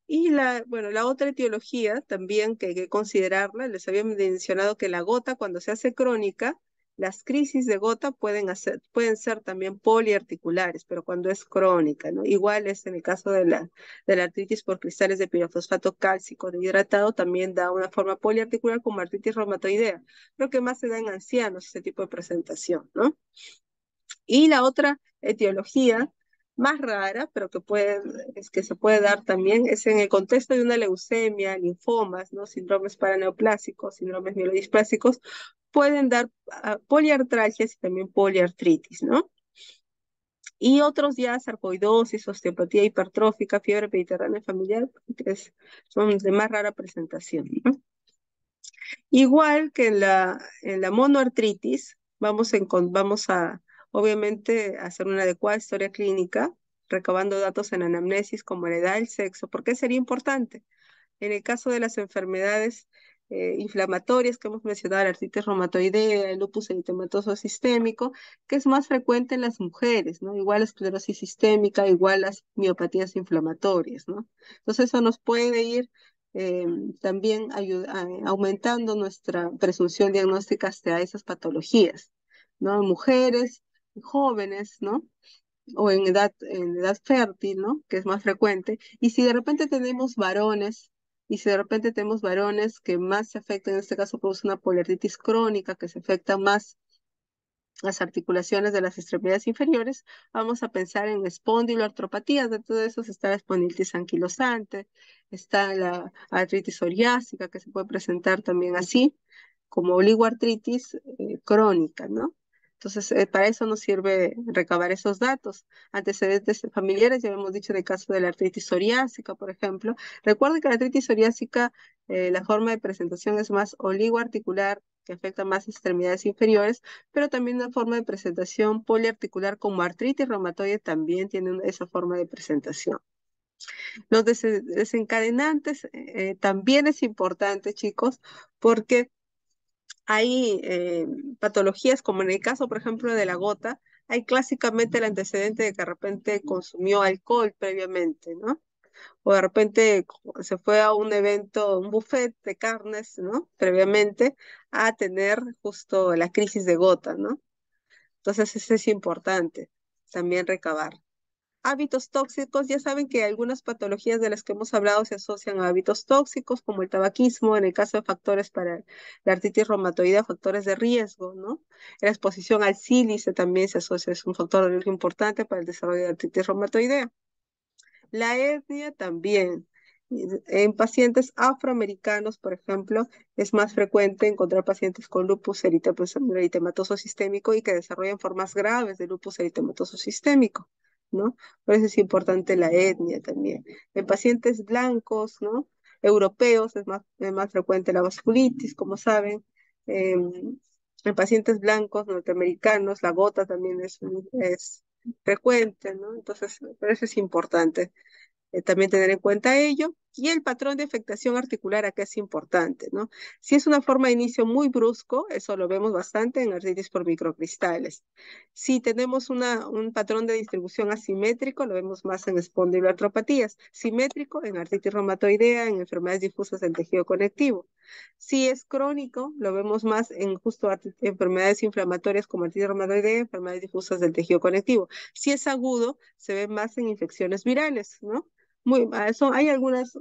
A: Y bueno, la otra etiología también que hay que considerarla, les había mencionado que la gota cuando se hace crónica, las crisis de gota pueden ser también poliarticulares, pero cuando es crónica, ¿no? Igual es en el caso de la artritis por cristales de pirofosfato cálcico deshidratado, también da una forma poliarticular como artritis reumatoidea, pero que más se da en ancianos ese tipo de presentación, ¿no? Y la otra etiología más rara, pero que se puede dar también, es en el contexto de una leucemia, linfomas, ¿no? Síndromes paraneoplásicos, síndromes mielodisplásicos, pueden dar poliartralgias y también poliartritis, ¿no? Y otros ya, sarcoidosis, osteopatía hipertrófica, fiebre mediterránea familiar, son de más rara presentación, ¿no? Igual que en la monoartritis, vamos a, obviamente, hacer una adecuada historia clínica, recabando datos en anamnesis como la edad, el sexo. ¿Por qué sería importante? En el caso de las enfermedades inflamatorias que hemos mencionado, la artritis reumatoidea, el lupus eritematoso sistémico, que es más frecuente en las mujeres, ¿no? Igual la esclerosis sistémica, igual las miopatías inflamatorias, ¿no? Entonces eso nos puede ir eh, también aumentando nuestra presunción diagnóstica hacia esas patologías, ¿no? Mujeres, jóvenes, ¿no? O en edad fértil, ¿no? Que es más frecuente. Y si de repente tenemos varones, que más se afectan, en este caso produce una poliartritis crónica, que se afecta más las articulaciones de las extremidades inferiores, vamos a pensar en espondiloartropatías. Dentro de esos está la espondilitis anquilosante, está la artritis psoriásica, que se puede presentar también así, como oligoartritis crónica, ¿no? Entonces, para eso nos sirve recabar esos datos. Antecedentes familiares, ya hemos dicho del caso de la artritis psoriásica, por ejemplo. Recuerden que la artritis psoriásica, la forma de presentación es más oligoarticular, que afecta más extremidades inferiores, pero también una forma de presentación poliarticular como artritis reumatoide también tiene esa forma de presentación. Los desencadenantes también es importante, chicos, porque hay patologías como en el caso, por ejemplo, de la gota, hay clásicamente el antecedente de que de repente consumió alcohol previamente, ¿no? O de repente se fue a un evento, un buffet de carnes, ¿no? Previamente a tener justo la crisis de gota, ¿no? Entonces, eso es importante también recabar. Hábitos tóxicos, ya saben que algunas patologías de las que hemos hablado se asocian a hábitos tóxicos, como el tabaquismo, en el caso de factores para la artritis reumatoidea, factores de riesgo, ¿no? La exposición al sílice también se asocia, es un factor de riesgo importante para el desarrollo de artritis reumatoidea. La etnia también. En pacientes afroamericanos, por ejemplo, es más frecuente encontrar pacientes con lupus eritematoso sistémico y que desarrollan formas graves de lupus eritematoso sistémico, ¿no? Por eso es importante la etnia también. En pacientes blancos, ¿no? Europeos es más frecuente la vasculitis, como saben. En pacientes blancos norteamericanos, la gota también es frecuente, ¿no? Entonces, por eso es importante también tener en cuenta ello. Y el patrón de afectación articular acá es importante, ¿no? Si es una forma de inicio muy brusco, eso lo vemos bastante en artritis por microcristales. Si tenemos un patrón de distribución asimétrico, lo vemos más en espondiloartropatías. Simétrico en artritis reumatoidea, en enfermedades difusas del tejido conectivo. Si es crónico, lo vemos más en justo enfermedades inflamatorias como artritis reumatoidea, enfermedades difusas del tejido conectivo. Si es agudo, se ve más en infecciones virales, ¿no? Hay algunas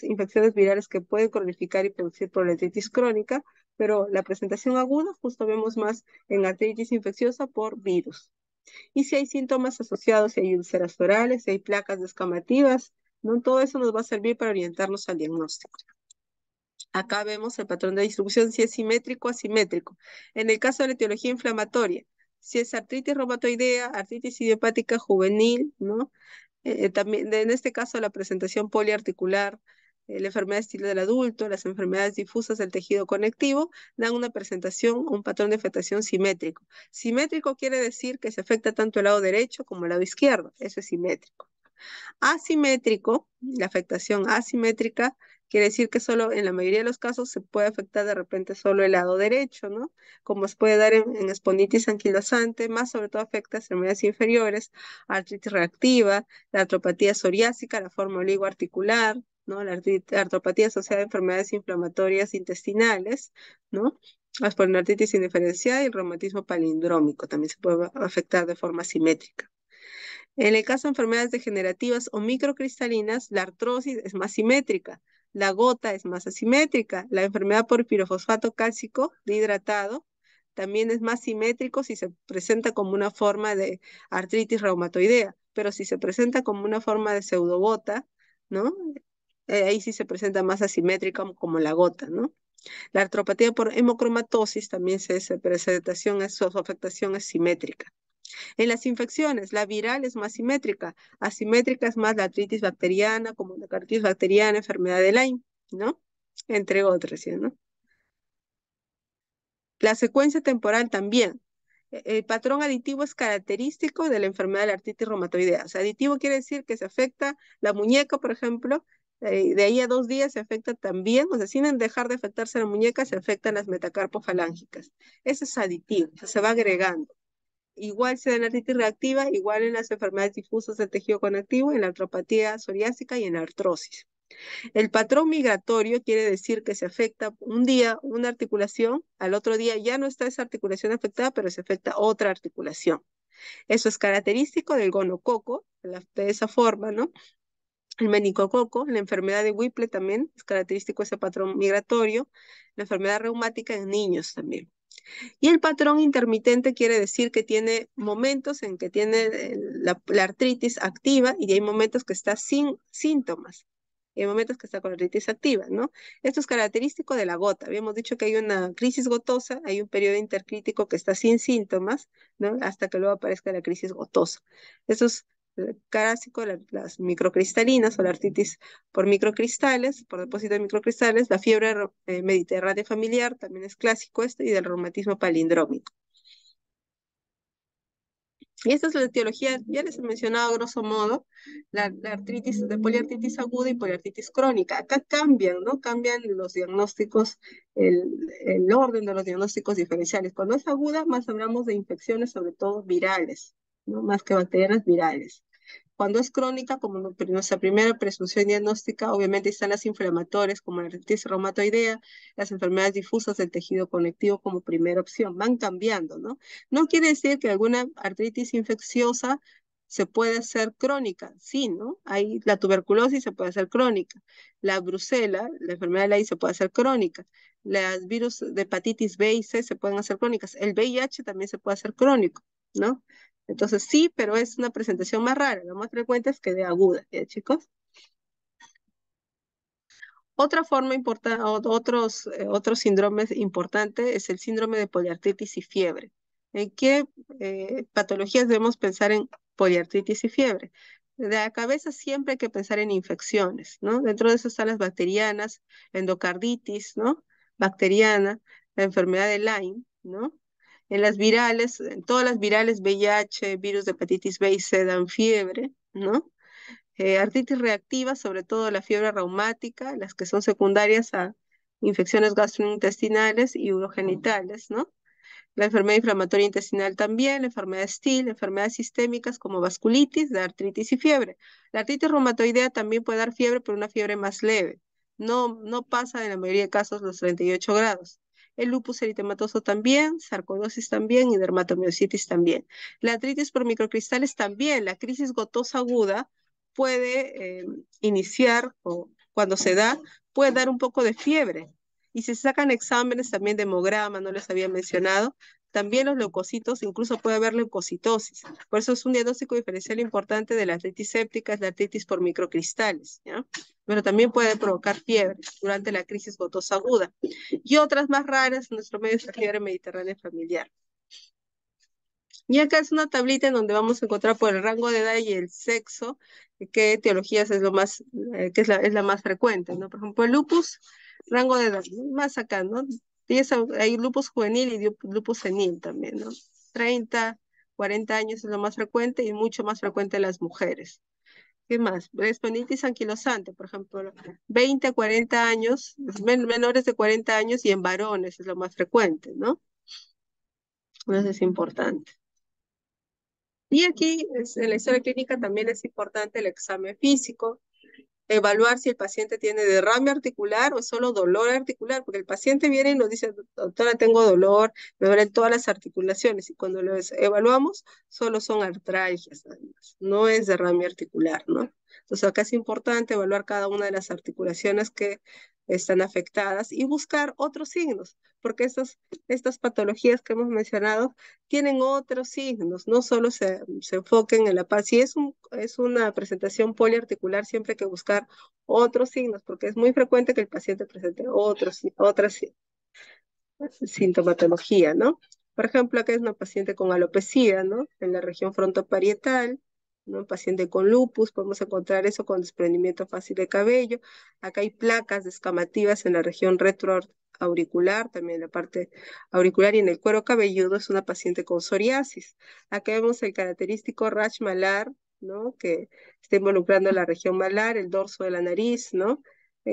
A: infecciones virales que pueden cronificar y producir polioartritis crónica, pero la presentación aguda justo vemos más en artritis infecciosa por virus. Y si hay síntomas asociados, si hay úlceras orales, si hay placas descamativas, ¿no? Todo eso nos va a servir para orientarnos al diagnóstico. Acá vemos el patrón de distribución, si es simétrico o asimétrico. En el caso de la etiología inflamatoria, si es artritis reumatoidea, artritis idiopática juvenil, ¿no? También en este caso la presentación poliarticular la enfermedad de estilo del adulto, las enfermedades difusas del tejido conectivo, dan una presentación, un patrón de afectación simétrico. Simétrico quiere decir que se afecta tanto el lado derecho como el lado izquierdo. Eso es simétrico. Asimétrico, la afectación asimétrica, quiere decir que solo en la mayoría de los casos se puede afectar de repente solo el lado derecho, ¿no? Como se puede dar en espondilitis anquilosante, más sobre todo afecta a extremidades inferiores, artritis reactiva, la artropatía psoriásica, la forma oligoarticular, ¿no? La artropatía asociada a enfermedades inflamatorias intestinales, ¿no? La espondilitis indiferenciada y el reumatismo palindrómico también se puede afectar de forma simétrica. En el caso de enfermedades degenerativas o microcristalinas, la artrosis es más simétrica, la gota es más asimétrica, la enfermedad por pirofosfato cálcico dihidratado también es más simétrico si se presenta como una forma de artritis reumatoidea, pero si se presenta como una forma de pseudogota, ¿no? Ahí sí se presenta más asimétrica como la gota, ¿no? La artropatía por hemocromatosis también su presentación, su afectación es simétrica. En las infecciones, la viral es más simétrica, asimétrica es más la artritis bacteriana, como la artritis bacteriana, enfermedad de Lyme, ¿no? Entre otras, ¿sí? ¿no? La secuencia temporal también. El patrón aditivo es característico de la enfermedad de la artritis reumatoidea. O sea, aditivo quiere decir que se afecta la muñeca, por ejemplo, de ahí a 2 días se afecta también, o sea, sin dejar de afectarse la muñeca, se afectan las metacarpofalángicas. Eso es aditivo, o sea, se va agregando. Igual se da en la artritis reactiva, igual en las enfermedades difusas del tejido conectivo, en la artropatía psoriásica y en la artrosis. El patrón migratorio quiere decir que se afecta un día una articulación, al otro día ya no está esa articulación afectada, pero se afecta otra articulación. Eso es característico del gonococo, de esa forma, ¿no? El meningococo, la enfermedad de Whipple también es característico ese patrón migratorio, la enfermedad reumática en niños también. Y el patrón intermitente quiere decir que tiene momentos en que tiene la artritis activa y hay momentos que está sin síntomas. Y hay momentos que está con la artritis activa, ¿no? Esto es característico de la gota. Habíamos dicho que hay una crisis gotosa, hay un periodo intercrítico que está sin síntomas, ¿no? Hasta que luego aparezca la crisis gotosa. Eso es clásico de las microcristalinas o la artritis por microcristales, por depósito de microcristales, la fiebre mediterránea familiar, también es clásico esto, y del reumatismo palindrómico. Y esta es la etiología, ya les he mencionado a grosso modo, la artritis de poliartritis aguda y poliartritis crónica. Acá cambian, ¿no? Cambian los diagnósticos, el orden de los diagnósticos diferenciales. Cuando es aguda, más hablamos de infecciones, sobre todo virales, ¿no? Más que bacterianas, virales. Cuando es crónica, como nuestra primera presunción diagnóstica, obviamente están las inflamatorias, como la artritis reumatoidea, las enfermedades difusas del tejido conectivo como primera opción. Van cambiando, ¿no? No quiere decir que alguna artritis infecciosa se puede hacer crónica, sí, ¿no? Hay la tuberculosis se puede hacer crónica, la brucela, la enfermedad de Lyme se puede hacer crónica, las virus de hepatitis B y C se pueden hacer crónicas, el VIH también se puede hacer crónico, ¿no? Entonces sí, pero es una presentación más rara. Lo más frecuente es que de aguda, ¿ya, chicos? Otra forma importante, otros síndromes importantes es el síndrome de poliartritis y fiebre. ¿En qué patologías debemos pensar en poliartritis y fiebre? De la cabeza siempre hay que pensar en infecciones, ¿no? Dentro de eso están las bacterianas, endocarditis, ¿no? Bacteriana, la enfermedad de Lyme, ¿no? En las virales, en todas las virales VIH, virus de hepatitis B y C dan fiebre, ¿no? Artritis reactiva, sobre todo la fiebre reumática, las que son secundarias a infecciones gastrointestinales y urogenitales, ¿no? La enfermedad inflamatoria intestinal también, la enfermedad STIL, enfermedades sistémicas como vasculitis, la artritis y fiebre. La artritis reumatoidea también puede dar fiebre, pero una fiebre más leve. No pasa en la mayoría de casos los 38 grados. El lupus eritematoso también, sarcoidosis también y dermatomiositis también. La artritis por microcristales también, la crisis gotosa aguda puede iniciar o cuando se da, puede dar un poco de fiebre. Y si se sacan exámenes también de hemograma, no les había mencionado, también los leucocitos, incluso puede haber leucocitosis. Por eso es un diagnóstico diferencial importante de la artritis séptica, es la artritis por microcristales, ¿ya? Pero también puede provocar fiebre durante la crisis gotosa aguda. Y otras más raras, en nuestro medio es la fiebre mediterránea familiar. Y acá es una tablita en donde vamos a encontrar por el rango de edad y el sexo, qué etiologías es lo más, que es la más frecuente, ¿no? Por ejemplo, el lupus, rango de edad, ¿no? Más acá, ¿no? Hay lupus juvenil y lupus senil también, ¿no? 30, 40 años es lo más frecuente y mucho más frecuente en las mujeres. ¿Qué más? Espondilitis anquilosante, por ejemplo, 20 a 40 años, menores de 40 años y en varones es lo más frecuente, ¿no? Eso es importante. Y aquí, en la historia clínica también es importante el examen físico, evaluar si el paciente tiene derrame articular o solo dolor articular, porque el paciente viene y nos dice, doctora, tengo dolor, me duelen todas las articulaciones, y cuando los evaluamos, solo son artralgias, nada más. No es derrame articular, ¿no? Entonces acá es importante evaluar cada una de las articulaciones que están afectadas y buscar otros signos, porque estas patologías que hemos mencionado tienen otros signos, no solo se enfoquen en la paz. Si es una presentación poliarticular, siempre hay que buscar otros signos, porque es muy frecuente que el paciente presente otras sintomatología, ¿no? Por ejemplo, acá es una paciente con alopecia, ¿no? En la región frontoparietal, ¿no? Un paciente con lupus, podemos encontrar eso con desprendimiento fácil de cabello. Acá hay placas descamativas en la región retroauricular, también en la parte auricular y en el cuero cabelludo es una paciente con psoriasis. Acá vemos el característico rash malar, ¿no? Que está involucrando la región malar, el dorso de la nariz, ¿no?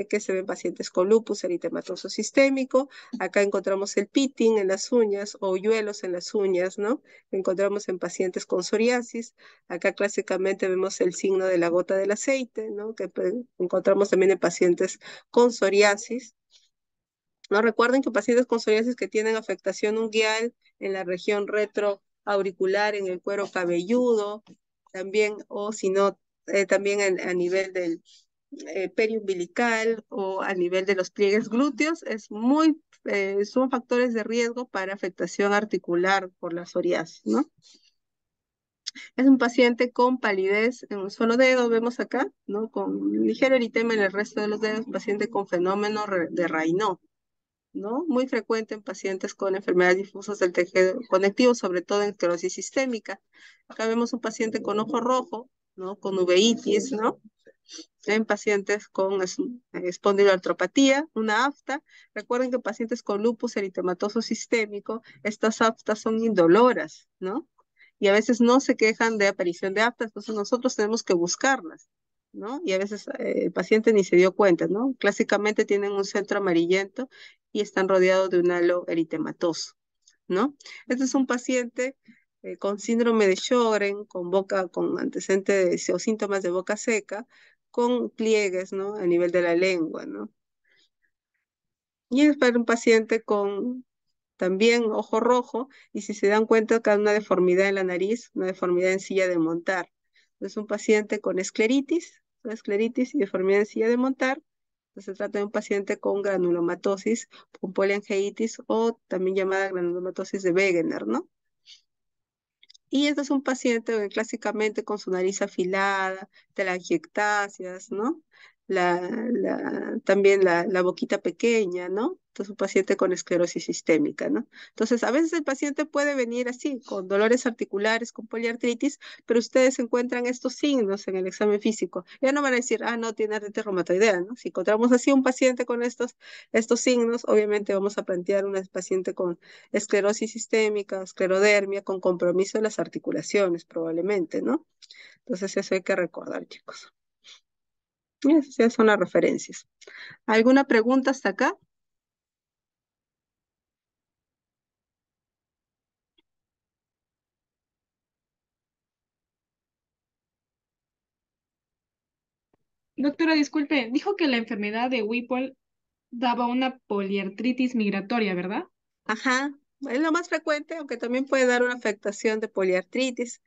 A: Que se ven pacientes con lupus eritematoso sistémico. Acá encontramos el pitting en las uñas o hoyuelos en las uñas, ¿no? Encontramos en pacientes con psoriasis. Acá clásicamente vemos el signo de la gota del aceite, ¿no? Que encontramos también en pacientes con psoriasis. ¿No? Recuerden que pacientes con psoriasis que tienen afectación unguial en la región retroauricular, en el cuero cabelludo, también, o si no, también a nivel del periumbilical o a nivel de los pliegues glúteos, son factores de riesgo para afectación articular por la psoriasis, ¿no? Es un paciente con palidez en un solo dedo, vemos acá, ¿no? Con ligero eritema en el resto de los dedos, paciente con fenómeno de Raynaud, ¿no? Muy frecuente en pacientes con enfermedades difusas del tejido conectivo, sobre todo en esclerosis sistémica. Acá vemos un paciente con ojo rojo, ¿no? Con uveitis, ¿no? En pacientes con espondiloartropatía, una afta. Recuerden que pacientes con lupus eritematoso sistémico, estas aftas son indoloras, ¿no? Y a veces no se quejan de aparición de aftas, entonces nosotros tenemos que buscarlas, ¿no? Y a veces el paciente ni se dio cuenta, ¿no? Clásicamente tienen un centro amarillento y están rodeados de un halo eritematoso, ¿no? Este es un paciente con síndrome de Sjögren, con antecedentes o síntomas de boca seca, con pliegues, ¿no? A nivel de la lengua, ¿no? Y es para un paciente con también ojo rojo, y si se dan cuenta, acá una deformidad en la nariz, una deformidad en silla de montar. Es un paciente con escleritis y deformidad en silla de montar. Entonces se trata de un paciente con granulomatosis, con poliangiitis o también llamada granulomatosis de Wegener, ¿no? Y este es un paciente clásicamente con su nariz afilada, telangiectasias, ¿no? También la boquita pequeña, ¿no? Entonces un paciente con esclerosis sistémica, ¿no? Entonces a veces el paciente puede venir así, con dolores articulares, con poliartritis, pero ustedes encuentran estos signos en el examen físico. Ya no van a decir, ah, no, tiene artritis reumatoidea, ¿no? Si encontramos así un paciente con estos signos, obviamente vamos a plantear un paciente con esclerosis sistémica, esclerodermia, con compromiso de las articulaciones, probablemente, ¿no? Entonces eso hay que recordar, chicos. Y esas ya son las referencias. ¿Alguna pregunta hasta acá?
E: Doctora, disculpe, dijo que la enfermedad de Whipple daba una poliartritis migratoria, ¿verdad?
A: Ajá, es lo más frecuente, aunque también puede dar una afectación de poliartritis,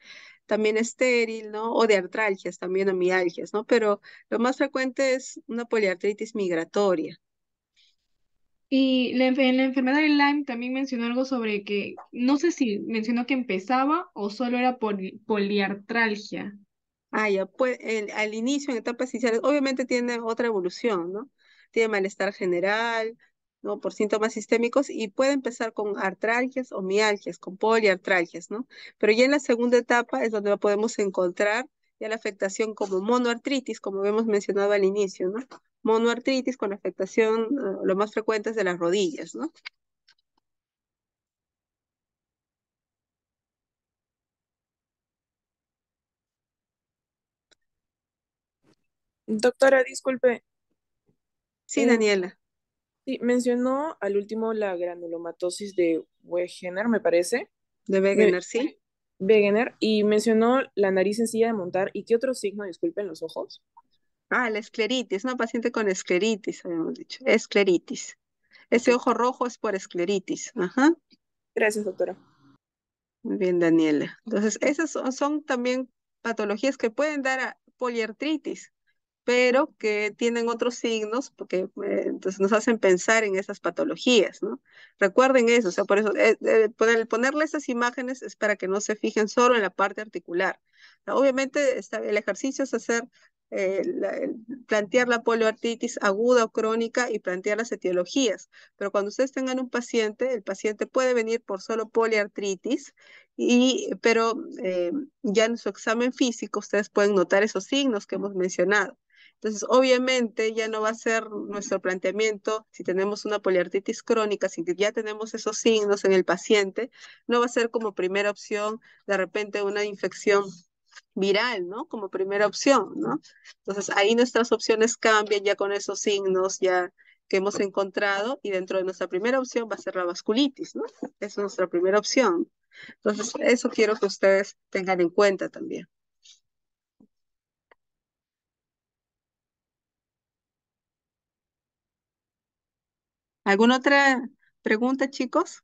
A: también estéril, ¿no? O de artralgias, también o mialgias, ¿no? Pero lo más frecuente es una poliartritis migratoria.
E: Y en la enfermedad de Lyme también mencionó algo sobre que, no sé si mencionó que empezaba o solo era poliartralgia.
A: Ah, ya, pues al inicio, en etapas iniciales, obviamente tiene otra evolución, ¿no? Tiene malestar general, ¿no? Por síntomas sistémicos y puede empezar con artralgias o mialgias, con poliartralgias, ¿no? Pero ya en la segunda etapa es donde podemos encontrar ya la afectación como monoartritis, como habíamos mencionado al inicio, ¿no? Monoartritis con afectación, lo más frecuente es de las rodillas, ¿no?
F: Doctora, disculpe,
A: Sí,
F: eh,
A: Daniela,
F: sí, mencionó al último la granulomatosis de Wegener, me parece,
A: de
F: Me-
A: Wegener, ¿sí?
F: Wegener, y mencionó la nariz sencilla de montar. ¿Y qué otro signo, disculpen, los ojos?
A: Ah, la escleritis, una paciente con escleritis, habíamos dicho, escleritis.
F: Ok,
A: Ese ojo rojo es por escleritis, ajá.
F: gracias, doctora.
A: Muy bien, Daniela. Entonces, esas son también patologías que pueden dar a poliartritis, pero que tienen otros signos, porque entonces nos hacen pensar en esas patologías, ¿no? Recuerden eso, o sea, por eso ponerle esas imágenes es para que no se fijen solo en la parte articular. Obviamente el ejercicio es hacer, plantear la poliartritis aguda o crónica y plantear las etiologías, pero cuando ustedes tengan un paciente, el paciente puede venir por solo poliartritis, pero ya en su examen físico ustedes pueden notar esos signos que hemos mencionado. Entonces, obviamente ya no va a ser nuestro planteamiento, si tenemos una poliartritis crónica, si ya tenemos esos signos en el paciente, no va a ser como primera opción de repente una infección viral, ¿no? Como primera opción, ¿no? Entonces, ahí nuestras opciones cambian ya con esos signos ya que hemos encontrado y dentro de nuestra primera opción va a ser la vasculitis, ¿no? Esa es nuestra primera opción. Entonces, eso quiero que ustedes tengan en cuenta también. ¿Alguna otra pregunta, chicos?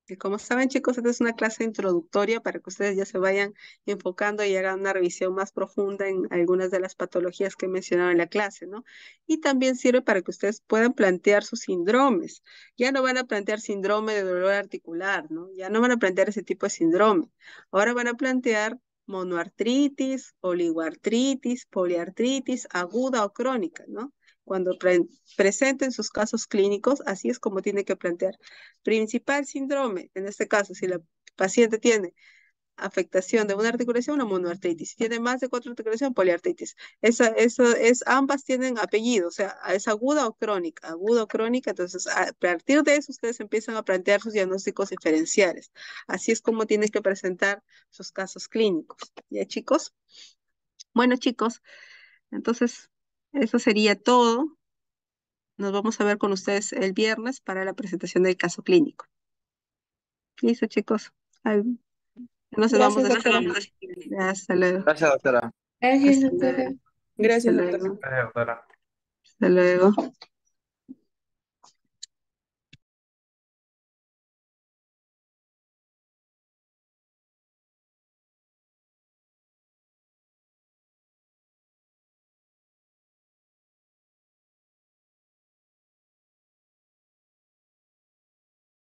A: Y como saben, chicos, esta es una clase introductoria para que ustedes ya se vayan enfocando y hagan una revisión más profunda en algunas de las patologías que he mencionado en la clase, ¿no? Y también sirve para que ustedes puedan plantear sus síndromes. Ya no van a plantear síndrome de dolor articular, ¿no? Ya no van a plantear ese tipo de síndrome. Ahora van a plantear monoartritis, oligoartritis, poliartritis, aguda o crónica, ¿no? Cuando presenten sus casos clínicos, así es como tiene que plantear. Principal síndrome, en este caso, si la paciente tiene afectación de una articulación, una monoartritis. Si tiene más de 4 articulaciones, poliartritis. Ambas tienen apellido, o sea, es aguda o crónica, entonces a partir de eso ustedes empiezan a plantear sus diagnósticos diferenciales. Así es como tienen que presentar sus casos clínicos. ¿Ya, chicos? Bueno, chicos, entonces eso sería todo. Nos vamos a ver con ustedes el viernes para la presentación del caso clínico. Listo, chicos. Ay, nos vamos
F: Gracias, doctora.
A: despidiendo. Ya, hasta luego.
G: Gracias, doctora.
D: Gracias,
A: Hasta
D: doctora.
A: luego. Hasta
F: Gracias, doctora.
A: luego.
C: Doctora.
A: Hasta luego.